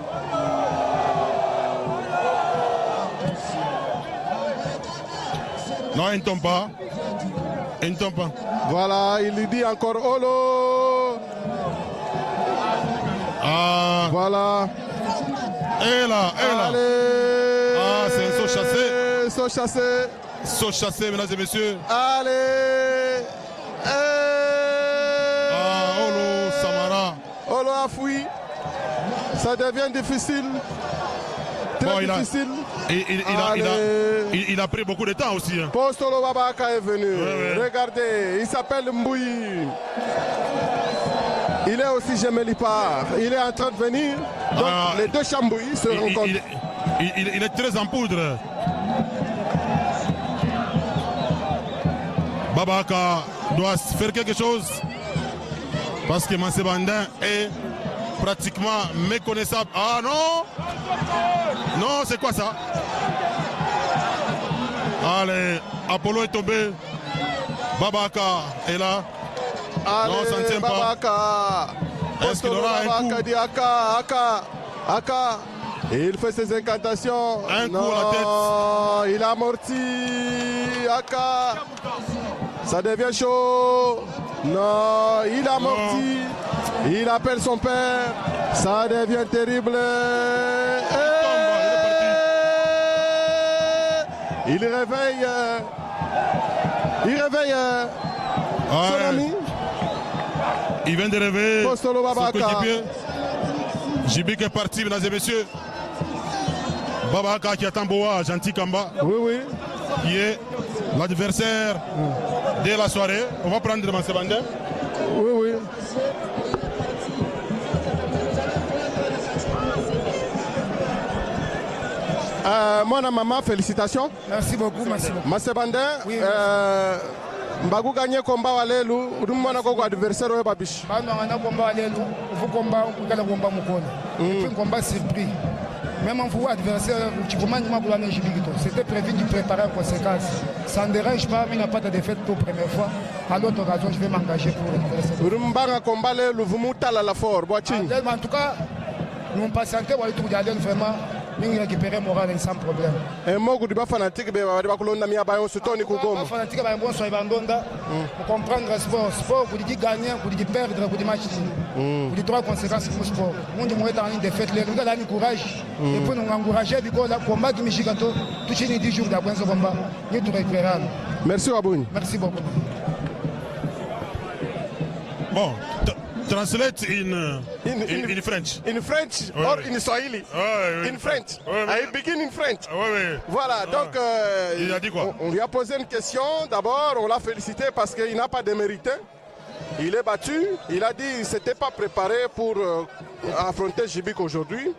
Non, il ne tombe pas. Il ne tombe pas. Voilà, il lui dit encore Olo. Ah, Voilà. et là. Allez. Ah, c'est un saut chassé. Saut chassé. Saut chassé, mesdames et messieurs. Allez. Ah, Olo, Samara. Olo a fui. Ça devient difficile. Très Bon, difficile. Il a pris beaucoup de temps aussi. Hein. Postolo Babaka est venu. Ouais. Regardez, il s'appelle Mbouyi. Il est aussi Gemelipar. Il est en train de venir. Donc les deux Chambouis se rencontrent. Il est très en poudre. Babaka doit faire quelque chose. Parce que Mansé Bandin est pratiquement méconnaissable. Ah non! Non, c'est quoi ça? Allez, Apollo est tombé. Babaka est là. Allez, non, ça ne tient Babaka. pas. Est-ce qu'il aura un coup? Babaka dit Aka. Il fait ses incantations. Un non, coup à la tête. Il a amorti. Aka. Ça devient chaud. Non, il a amorti. Il appelle son père. Ça devient terrible. Il réveille. Son ami. Il vient de réveiller Postolo son Babaka. coéquipier. Jibik est parti, mesdames et messieurs. Babaka qui attend Boa, Gentil Kamba, Oui, oui. qui est l'adversaire de la soirée. On va prendre devant Sebandin. Oui, oui. Moi, maman, félicitations. Merci beaucoup, merci beaucoup. Masebandin, Oui, Mbagu gagné combat walelu, udumwana ko adversaire oyo babish. Bano ngana combat lelo, vous combat kala combat mukona. Et puis combat surpris. Même en vous adversaire, tu commandes ma boulane Jibigito. C'était prévu de préparer en conséquence. Ça ne dérange pas, mais il n'a pas de défaite pour la première fois. À l'autre occasion, je vais m'engager pour l'adversaire. Udumbanga combat lelu vumutala la fort, boaching. En tout cas, nous patienter pour aller tout garder vraiment. Nous récupérer moral sans problème. Et moi, je suis fanatique, je suis kolonda mi abayon sutoni kugomo. Fanatique ba bon soy bandonda. Pour comprendre le sport, sport pour dire gagner, pour dire perdre, pour dire match. Pour dire trois conséquences pour le sport. On dit moi être en ligne de fête, les gars là ni courage. Et puis nous encourager because la combat qui Michigato, tout les 10 jours d'après ce combat, nous tout récupérer. Merci Wabouni. Merci beaucoup. Bon, translate in French. In French Oui, or oui. in Swahili? Oui. In French. Oui, oui. I begin in French. Oui. Voilà, donc Il a dit quoi? on lui a posé une question. D'abord, on l'a félicité parce qu'il n'a pas démérité. Il est battu. Il a dit qu'il ne s'était pas préparé pour affronter Jibik aujourd'hui.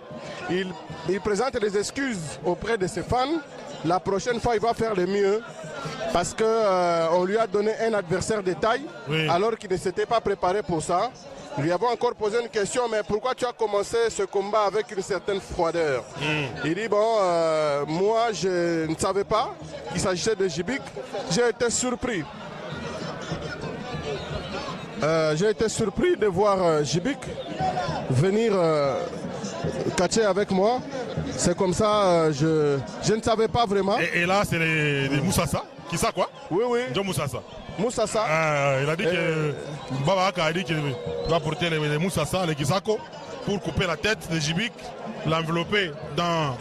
Il présente des excuses auprès de ses fans. La prochaine fois, il va faire le mieux parce qu'on lui a donné un adversaire de taille Oui. alors qu'il ne s'était pas préparé pour ça. Nous lui avons encore posé une question, mais pourquoi tu as commencé ce combat avec une certaine froideur? Il dit, bon, moi je ne savais pas qu'il s'agissait de Jibik. J'ai été surpris. J'ai été surpris de voir Djibik venir catcher avec moi. C'est comme ça, je ne savais pas vraiment. Et là, c'est les Moussassa. Qui ça quoi? Oui, oui. John Moussassa. Moussassa. Il a dit que Baba Aka a dit qu'il va porter les Moussassa, les Kisako, pour couper la tête de Djibik, l'envelopper dans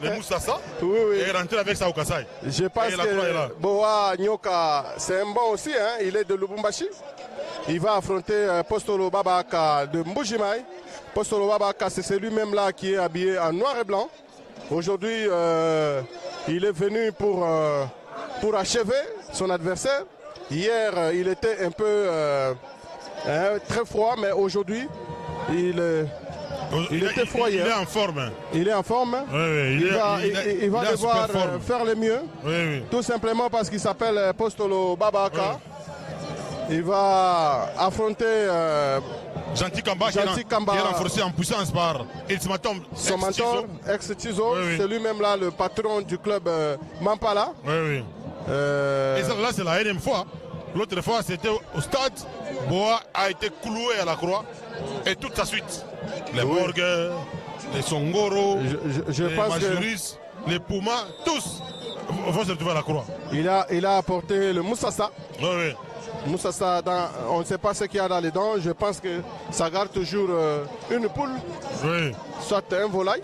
les Moussassa et rentrer avec ça au Kasaï. Je pense que Boa Nyoka, c'est un bon aussi, hein? Il est de Lubumbashi. Il va affronter Postolo Baba Aka de Mbujimai. Postolo Baba Aka, c'est celui-même là qui est habillé en noir et blanc. Aujourd'hui, il est venu pour achever son adversaire. Hier, il était un peu très froid, mais aujourd'hui, il était froid hier. Il est en forme. Il est en forme. Oui, il va devoir faire le mieux. Oui. Tout simplement parce qu'il s'appelle Postolo Baba Aka. Il va affronter Gentil Kamba, qui est renforcé en puissance par son mentor, ex-Tizo. C'est lui-même là le patron du club Mampala. Oui. Et ça, là, c'est la énième fois. L'autre fois, c'était au stade. Boa a été cloué à la croix. Et toute sa suite. Les Borgues, les Songoro, les Majuris, les Pumas, tous vont se retrouver à la croix. Il a apporté le Moussassa. Oui. Moussassa, on ne sait pas ce qu'il y a dans les dents. Je pense que ça garde toujours une poule, soit un volaille.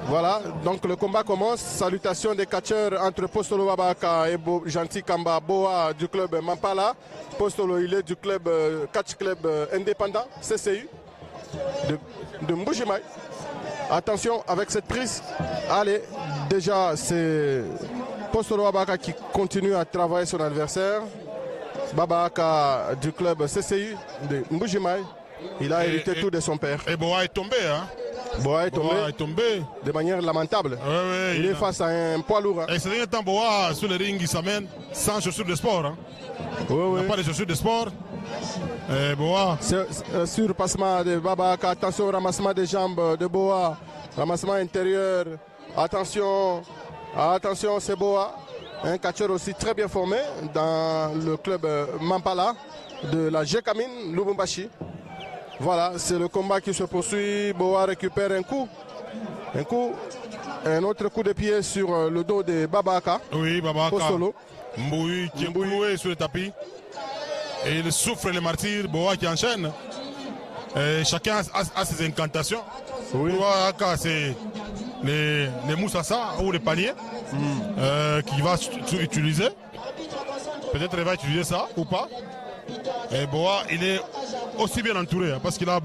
Voilà, donc le combat commence. Salutations des catcheurs entre Postolo Baba Aka et Gentil Kamba Boa du club Mampala. Postolo, il est du club catch club indépendant, CCU, de Mbujimai. Attention avec cette prise. Allez, déjà c'est Postolo Baba Aka qui continue à travailler son adversaire. Baba Aka du club CCU de Mbujimai. Il a hérité tout de son père. Et Boa est tombé, hein? Boa est tombé de manière lamentable. Il est face à un poids lourd. Et c'est temps Boa sur le ring, il s'amène sans chaussures de sport. Hein. Il n'a pas de chaussures de sport. Et Boa. Sur passement de Baba Aka, attention au ramassement des jambes de Boa. Ramassement intérieur. Attention, c'est Boa. Un catcheur aussi très bien formé dans le club Mampala de la Jekamine Lubumbashi. Voilà, c'est le combat qui se poursuit. Boa récupère un coup, un autre coup de pied sur le dos de Baba Aka. Oui, Baba Aka. Postolo. Mboui qui est cloué sur le tapis. Et il souffre le martyr. Boa qui enchaîne. Et chacun a ses incantations. Boa Aka, c'est les Moussassa ou les paniers qu'il va utiliser. Peut-être il va utiliser ça ou pas. Et Boa, il est aussi bien entouré parce qu'il a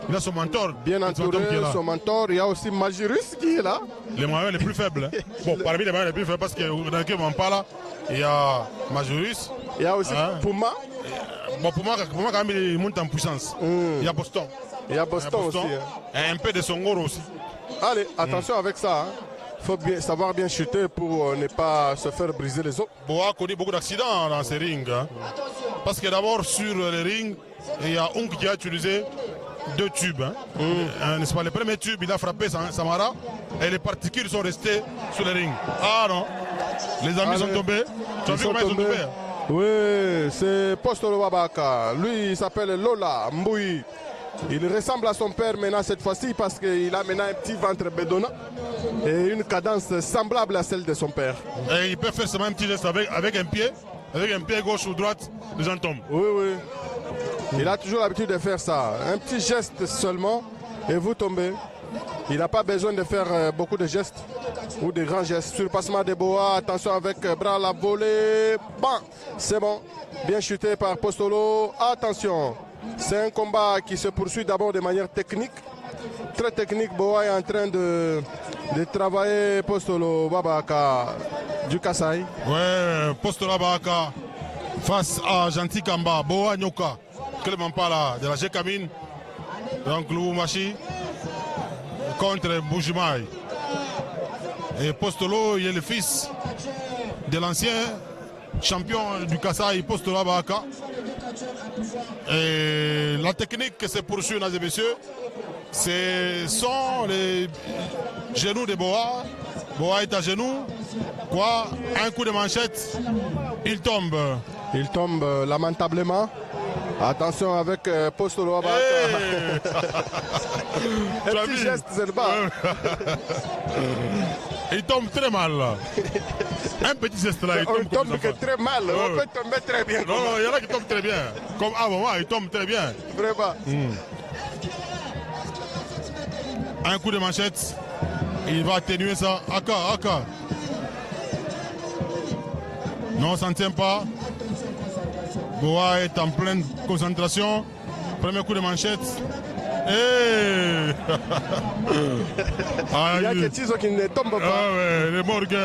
il a son mentor. Bien entouré, son mentor. Il y a aussi Majurus qui est là. Les moyens les plus faibles. Bon, parmi les moyens les plus faibles, parce que dans le club Mampala, il y a Majurus. Il y a aussi Puma. Bon, Puma quand même, il monte en puissance. Il y a Boston. Il y a Boston aussi. Et un peu de Songoro aussi. Allez, attention avec ça. Il faut savoir bien chuter pour ne pas se faire briser les os. Boa connaît beaucoup d'accidents dans ces rings. Hein. Parce que d'abord, sur les rings, il y a Ong qui a utilisé 2 tubes. Hein. N'est-ce pas? Le premier tube, il a frappé Samara et les particules sont restées sur les rings. Ah non, les amis sont tombés. Tu as vu comment ils sont tombés? Oui, c'est Postolo Baba Aka. Lui, il s'appelle Lola Mboui. Il ressemble à son père maintenant cette fois-ci parce qu'il a maintenant un petit ventre bédonnant et une cadence semblable à celle de son père. Et il peut faire seulement un petit geste avec un pied gauche ou droite, les gens tombent. Oui. Il a toujours l'habitude de faire ça. Un petit geste seulement et vous tombez. Il n'a pas besoin de faire beaucoup de gestes ou de grands gestes. Surpassement de Boa, attention avec bras à la volée. Bon, c'est bon. Bien chuté par Postolo. Attention. C'est un combat qui se poursuit d'abord de manière technique. Très technique. Boa est en train de travailler Postolo Baba Aka du Kasaï. Ouais, Postolo Baba Aka face à Gentil Kamba, Boa Nyoka, Club Mampala de la Jekamine. Donc Lubumbashi contre Mbujimai. Et Postolo, il est le fils de l'ancien champion du Kasaï, Postolo Baba Aka. Et la technique que se poursuit, mesdames et messieurs, ce sont les genoux de Boa. Boa est à genoux. Quoi? Un coup de manchette, il tombe. Il tombe lamentablement. Attention avec Postolo Abaka. Un petit geste, c'est le bas. Il tombe très mal là. Un petit geste là, il tombe très mal. On peut tomber très bien. Non, il y en a qui tombent très bien. Comme avant, il tombe très bien. Vraiment. Un coup de manchette. Il va atténuer ça. Aka. Non, ça ne tient pas. Boa est en pleine concentration. Premier coup de manchette. Hey. Il y a des tisos qui ne tombent pas. Ouais, les Morgues,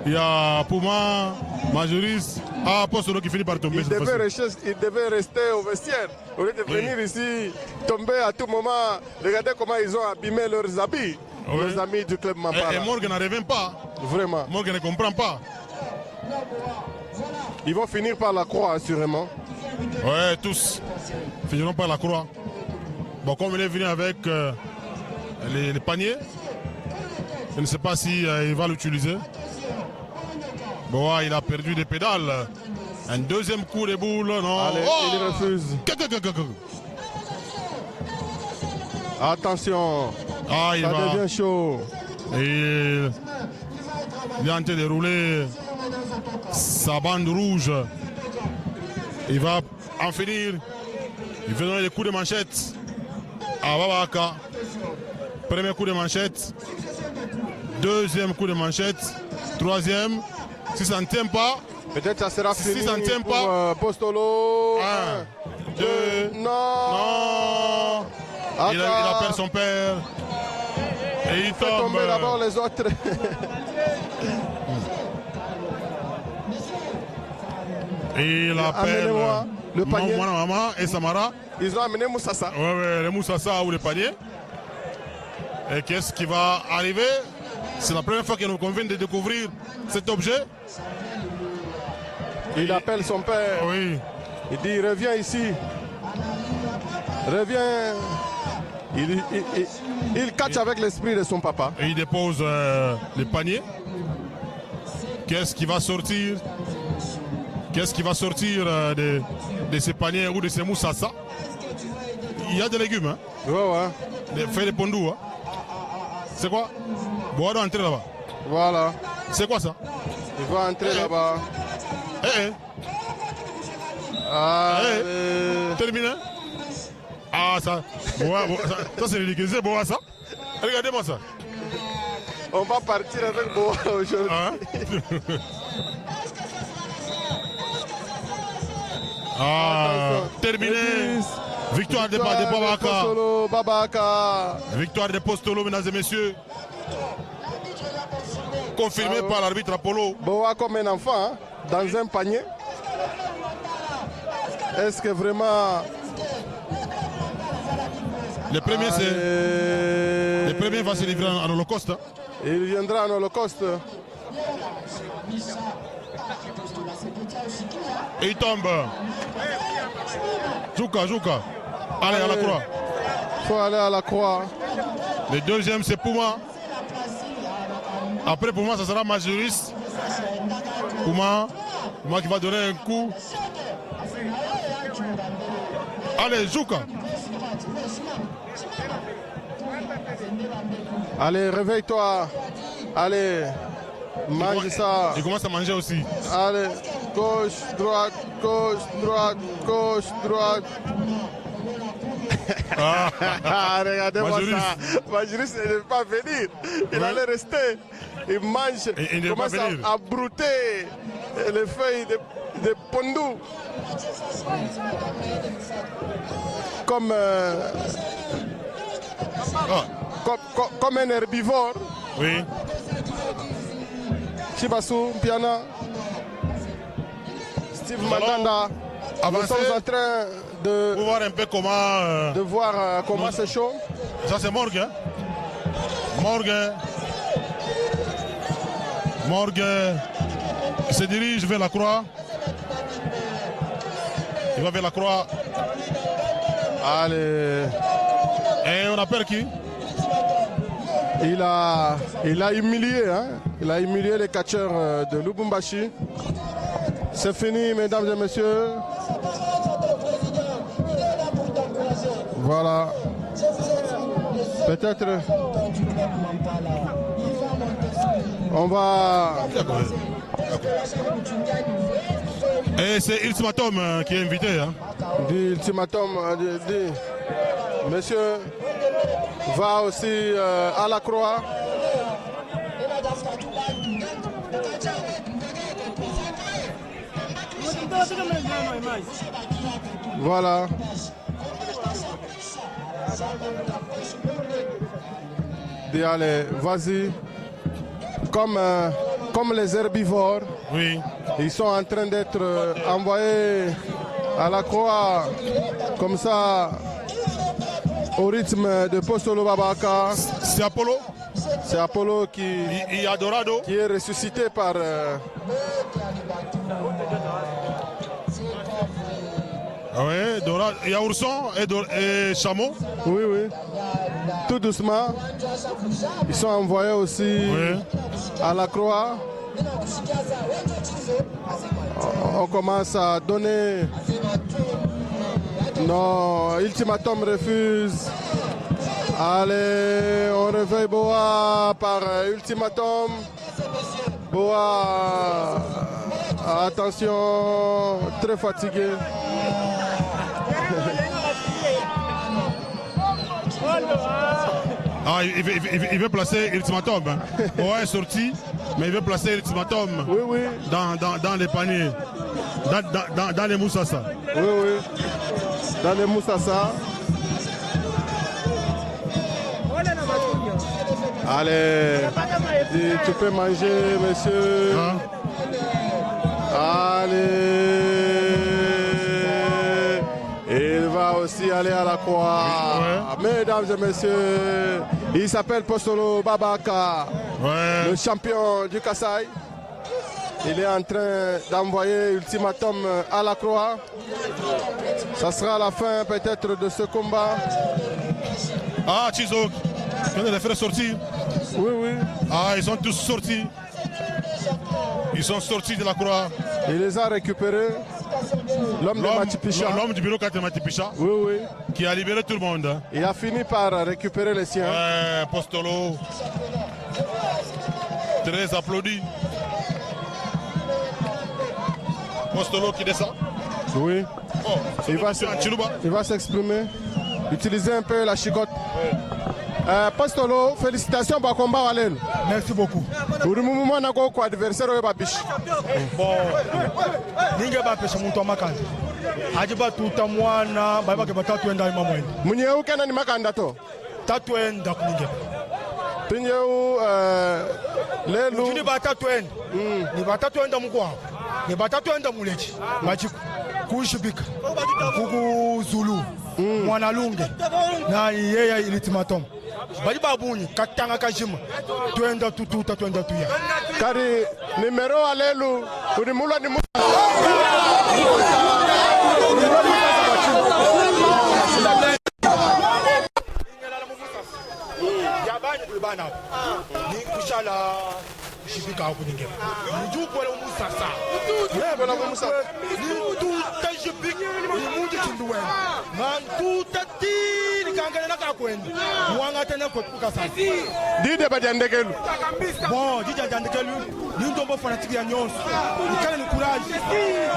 il y a Puma, Majoris. Postolo qui finit par tomber. Il devait rester au vestiaire. Au lieu de venir ici, tomber à tout moment. Regardez comment ils ont abîmé leurs habits. Les amis du club Mampara. Et Morgue n'en revient pas. Vraiment. Morgue ne comprend pas. Ils vont finir par la croix, assurément. Ouais, tous finiront par la croix. Bon, comme il est venu avec les paniers, je ne sais pas si il va l'utiliser. Bon, il a perdu des pédales. Un deuxième coup de boule, non. Allez, il refuse. Attention, ça devient chaud. Et il est en train de rouler sa bande rouge. Il va en finir. Il va donner des coups de manchette à Babaka. Premier coup de manchette. Deuxième coup de manchette. Troisième. Si ça ne tient pas. Peut-être ça sera fini. Si ça ne tient pour, pas. Postolo. 1, 2. Non. Il a perdu son père. Et il fait tombe. Tomber d'abord les autres. Et il appelle le panier. Maman et Samara. Ils ont amené Moussassa. Ouais, le Moussassa ou le panier. Et qu'est-ce qui va arriver? C'est la première fois que nous convient de découvrir cet objet. Il appelle son père. Oui. Il dit reviens ici. Reviens. Il catch avec l'esprit de son papa. Et il dépose le panier. Qu'est-ce qui va sortir? Qu'est-ce qui va sortir de ces paniers ou de ces moussassa? Il y a des légumes, hein? Ouais. Des feuilles de pondou, hein? C'est quoi? Bon, on va entrer là-bas. Voilà. C'est quoi ça? Il va entrer là-bas. Terminé? Ça c'est ridicule. C'est beau, ça? Regardez-moi ça. On va partir avec Boa aujourd'hui. Terminé. Victoire de Babaka. Babaka. Victoire de Postolo, mesdames et messieurs. Confirmé par l'arbitre Apollo. Boa comme un enfant, hein, dans un panier. Est-ce que vraiment... Le premier, le premier va se livrer en holocauste. Hein. Il viendra en holocauste. Et il tombe. Jouka. Allez, à la croix. Il faut aller à la croix. Le deuxième, c'est Puma. Après Puma, ça sera Majoris. Puma qui va donner un coup. Allez, Jouka. Allez, réveille-toi. Allez, mange ça. Il commence à manger aussi. Allez, gauche, droite. Regardez-moi ça. Majoris ne veut pas venir. Il allait rester. Il mange. Il commence à brouter les feuilles de pondou. Comme un herbivore. Oui. Chibasu, Piana, Steve Mandanda. Nous sommes en train de voir un peu comment. De voir comment c'est chaud. Ça c'est Morgue. Hein? Morgue se dirige vers la croix. Il va vers la croix. Allez. Et on appelle qui? Il a humilié, hein? Il a humilié les catcheurs de Lubumbashi. C'est fini, mesdames et messieurs. Voilà. Peut-être on va... Et c'est Ultimatum qui est invité. Hein. Ultimatum, monsieur va aussi à la croix. Voilà. Et allez, vas-y. Comme les herbivores, oui. Ils sont en train d'être envoyés à la croix, comme ça, au rythme de Postolo Babaka. C'est Apollo. C'est Apollo qui est ressuscité par... Ah ouais, Dorado. Il y a Ourson et Chameau. Oui, oui. Tout doucement. Ils sont envoyés aussi à la croix. On commence à donner. Non, Ultimatum refuse. Allez, on réveille Boa par Ultimatum. Boa, attention, très fatigué. Ah, il veut placer Ultimatum. Hein. Boa est sorti, mais il veut placer Ultimatum dans les paniers, dans les moussassa. Oui, oui, dans les moussassa. Allez, tu peux manger, monsieur. Hein? Allez. Il va aussi aller à la croix. Mesdames et messieurs, il s'appelle Postolo Babaka, le champion du Kasaï. Il est en train d'envoyer Ultimatum à la croix. Ça sera la fin peut-être de ce combat. Ah, Chizok, quand les frères sortis. Oui, oui. Ah, ils sont tous sortis. Ils sont sortis de la croix. Il les a récupérés. L'homme de Matipicha. L'homme du bureau 4 de Matipicha. Oui, oui. Qui a libéré tout le monde. Il a fini par récupérer les siens. Postolo. Très applaudi. Postolo qui descend. Oui. Oh, il va s'exprimer. Utiliser un peu la chicotte. Postolo, félicitations pour le combat. Merci beaucoup. Pour adversaire bon, ninge bapesha muntu amakanda ajiba tuta mwana babake batatu enda imamweni munye ukena ni makanda to tatu enda kuninge pinye lelu ni batatu enda ni batatu enda mukwa ni batatu enda mulechi machiku kushibika kuku Zulu mwana lunge na yeye Ultimatum bali babuni katanga kajima twenda tututa twenda tuya kari nimero alelu unimula ni yabanye kulibana ni kushala shibika kuninge njuko le musasa lebo la musa ni tuta shibika ni mundu chinduwe man tuta ti kangana nakakwenda mwanga tena kwepuka sasa dide bajandekelu bon dide bajandekelu ni ndombo fanatique ya nyonso ukale ni courage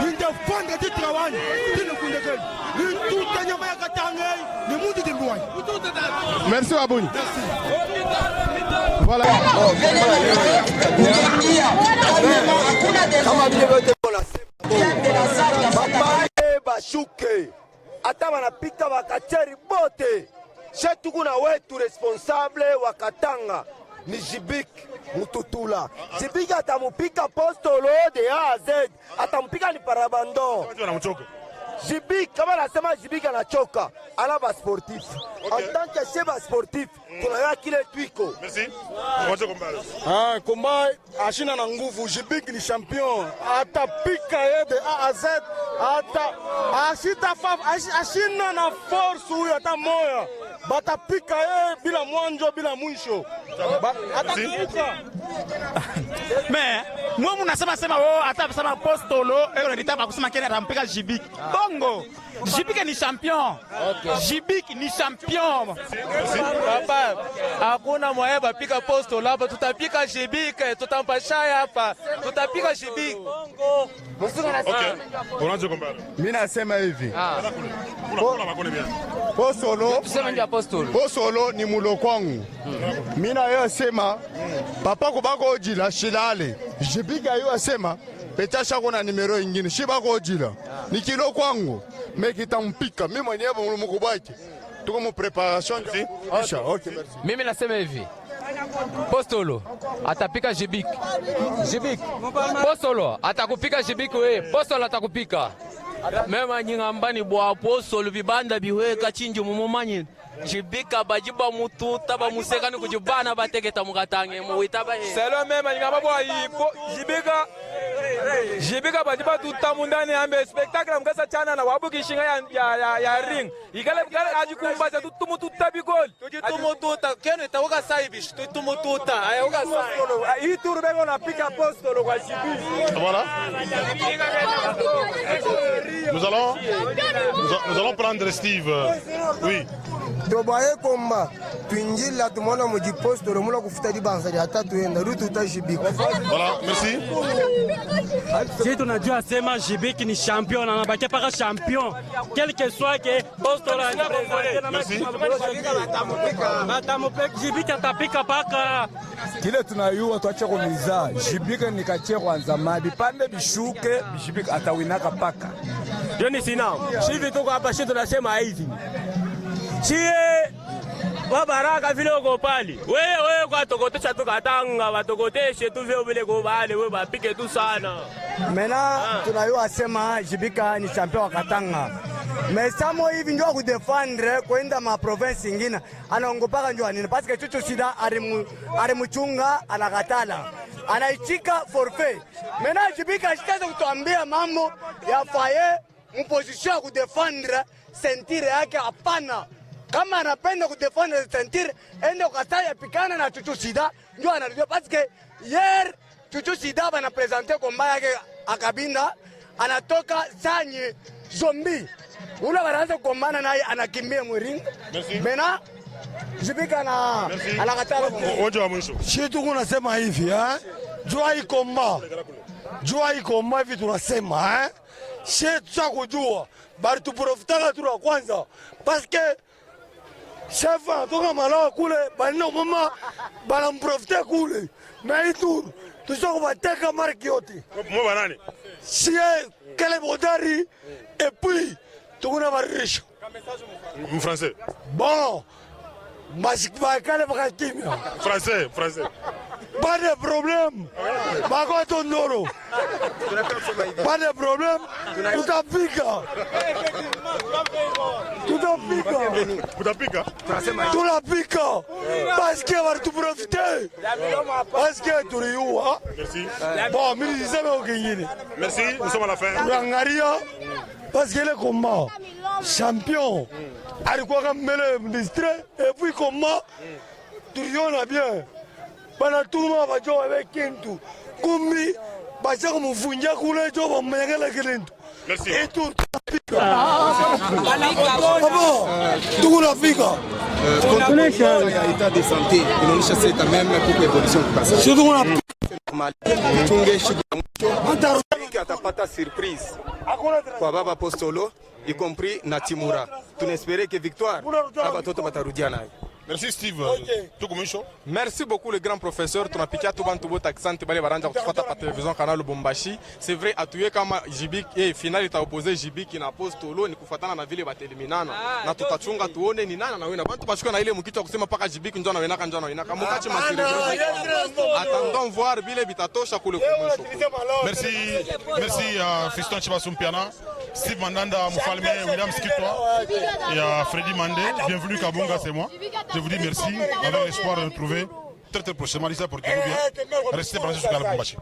ni ndefendre ti travail ti ne kundekelu ni tuta nyama ya katangei ni mundu tinduwe merci Abuni voilà bashuke ata banapita bakacheri bote shetu kuna wetu responsable wakatanga ni Jibik Mututula. Jibik atamupika Postolo de A a Z, atamupika ni Parabandon. Jibik, kama nasema Jibik anachoka, ana ba sportif. En tant que chef sportif, kuna kile twiko. Merci. Komba ashina na nguvu. Jibik ni champion. Atapika ye de A a Z. Ashina na force huyo hata moya. batapika ye bila mwanzo bila mwisho. Mais mwe munasema sema wao hata sema Apostolo eo nitaka kusema kile atampika Jibik. Bongo. Jibik ni champion. Jibik ni champion. Papa, hakuna mwaye bapika Apostolo hapa, tutapika Jibik, tutampasha hapa. Tutapika Jibik. Okay. Unaanza kumbana. Mimi nasema hivi. Postolo ni mulokwangu. Mimi na yeye sema papa kubako ojila shilale. Jibika yeye asema petasha kuna numero nyingine. Shibako ojila. Ni kilo kwangu. Mekitampika. Mimi mwenyewe mkubaki. Tuko mu preparation. Kisha, okay, merci. Mimi nasema hivi. Postolo atapika Jibik. Jibik. Postolo atakupika Jibik we. Postolo atakupika. Mema nyingambani bwa Apostolo vibanda biweka chinji mumumanyi. Jibika bajiba mututa ba musekani kujibana bategeta mugatange muitaba he. Selo mema nyingamba bwa Jibika bajiba tuta mundani ambe spectacle mgasa chana na wabuki shinga ya ring. Igale ajikumbaza tutumu tuta bigol. Tutumu tuta keno itaoga saibish tutumu tuta ayoga sai. Hii tour bego na pika Apostolo kwa Jibika. Voilà. Nous allons prendre Steve. Oui. Tobaye komba tuinjila tumona mujipostolo mula kufuta dibanza ya tatu enda rutu tajibika. Voilà, merci. Si tunajua sema Jibik ni champion, anabakia paka champion. Quel que soit que postolo Merci. Jibik atapika paka. Kile tunayua tuache kumiza. Jibik ni kache kwanza mabi pande bishuke, Jibik atawinaka paka. Joni sina. Hivi tuko hapa shi tunasema hivi. Chie wabaraka vile uko pale. Wewe kwa tokotesha tukatanga, watokoteshe tu vile vile kwa pale, wewe bapike tu sana. Mena tunayua sema Jibika ni champion wa Katanga. Mesamo hivi ndio kudefendre kwenda ma province nyingine. Anaongopaka ndio nini? Parce que Chuchu Sida arimuchunga anakatala. Anaichika forfait. Mena Jibika ashikaza kutuambia mambo ya faye mposition ya kudefendre sentire yake hapana. Kama anapenda kudefendre sentire ende ukataya pikana na Chuchu Sida ndio anarudia parce que hier Chuchu Sida bana presenter komba yake akabinda anatoka sanye zombie ule wanaanza kugombana naye anakimbia mwiringi. Mena Jibika na anakatala Ojo wa mwisho. Sisi tuko nasema hivi jua ikomba hivi tunasema sisi tutakujua bali tuprofitaka tu la kwanza parce que chef anatoka Malawi kule bali na mama bala mprofite kule na itu tusoko bateka marki yote Mwa nani? Si kele bodari et puis tukuna barisha En français. Bon, bakale bakakimia. Français. Pas de problème. Bako tondoro. Pas de problème. Tutapika. Parce que va tout profiter. Parce que tu riou. Merci. Bon, mais disais au Guinée. Merci, nous sommes à la fin. Rangaria. Parce que le combat champion. Alikuwa kamele distrait et puis comment tuliona bien banatuma bajo avec kintu kumbi bacha kumvunja kule jo bamengela kilintu. Merci. Et tout tunafika ya état de santé inaonyesha sasa même pour évolution kupasa sio tunapika atapata surprise kwa baba Apostolo y compris na Timura. Tunespérer que victoire aba toto batarudia nayo. Merci Steve. Merci beaucoup le grand professeur. Tunapikia tu bantu bota accent bale baranja kufuata pa television Canal Lubumbashi. C'est vrai atuye kama Jibik final ita opposer Jibik na Apostolo ni kufuatana na vile bateliminana. Na tutachunga tuone ni nani na wina. Bantu bashika na ile mkicho kusema paka Jibik ndio na wina kanjano ina kamukachi masiri. Attendons voir vile bitatosha kule kumwisho. Merci à Fiston Chibasumpiana, Steve Mandanda, Moufalme, William Skitwa et à Freddy Mandé. Bienvenue Kabunga, c'est moi. Je vous dis merci, avec l'espoir de nous retrouver très très prochainement. Lisa, portez-vous bien. Restez branchés sur Canal Lubumbashi.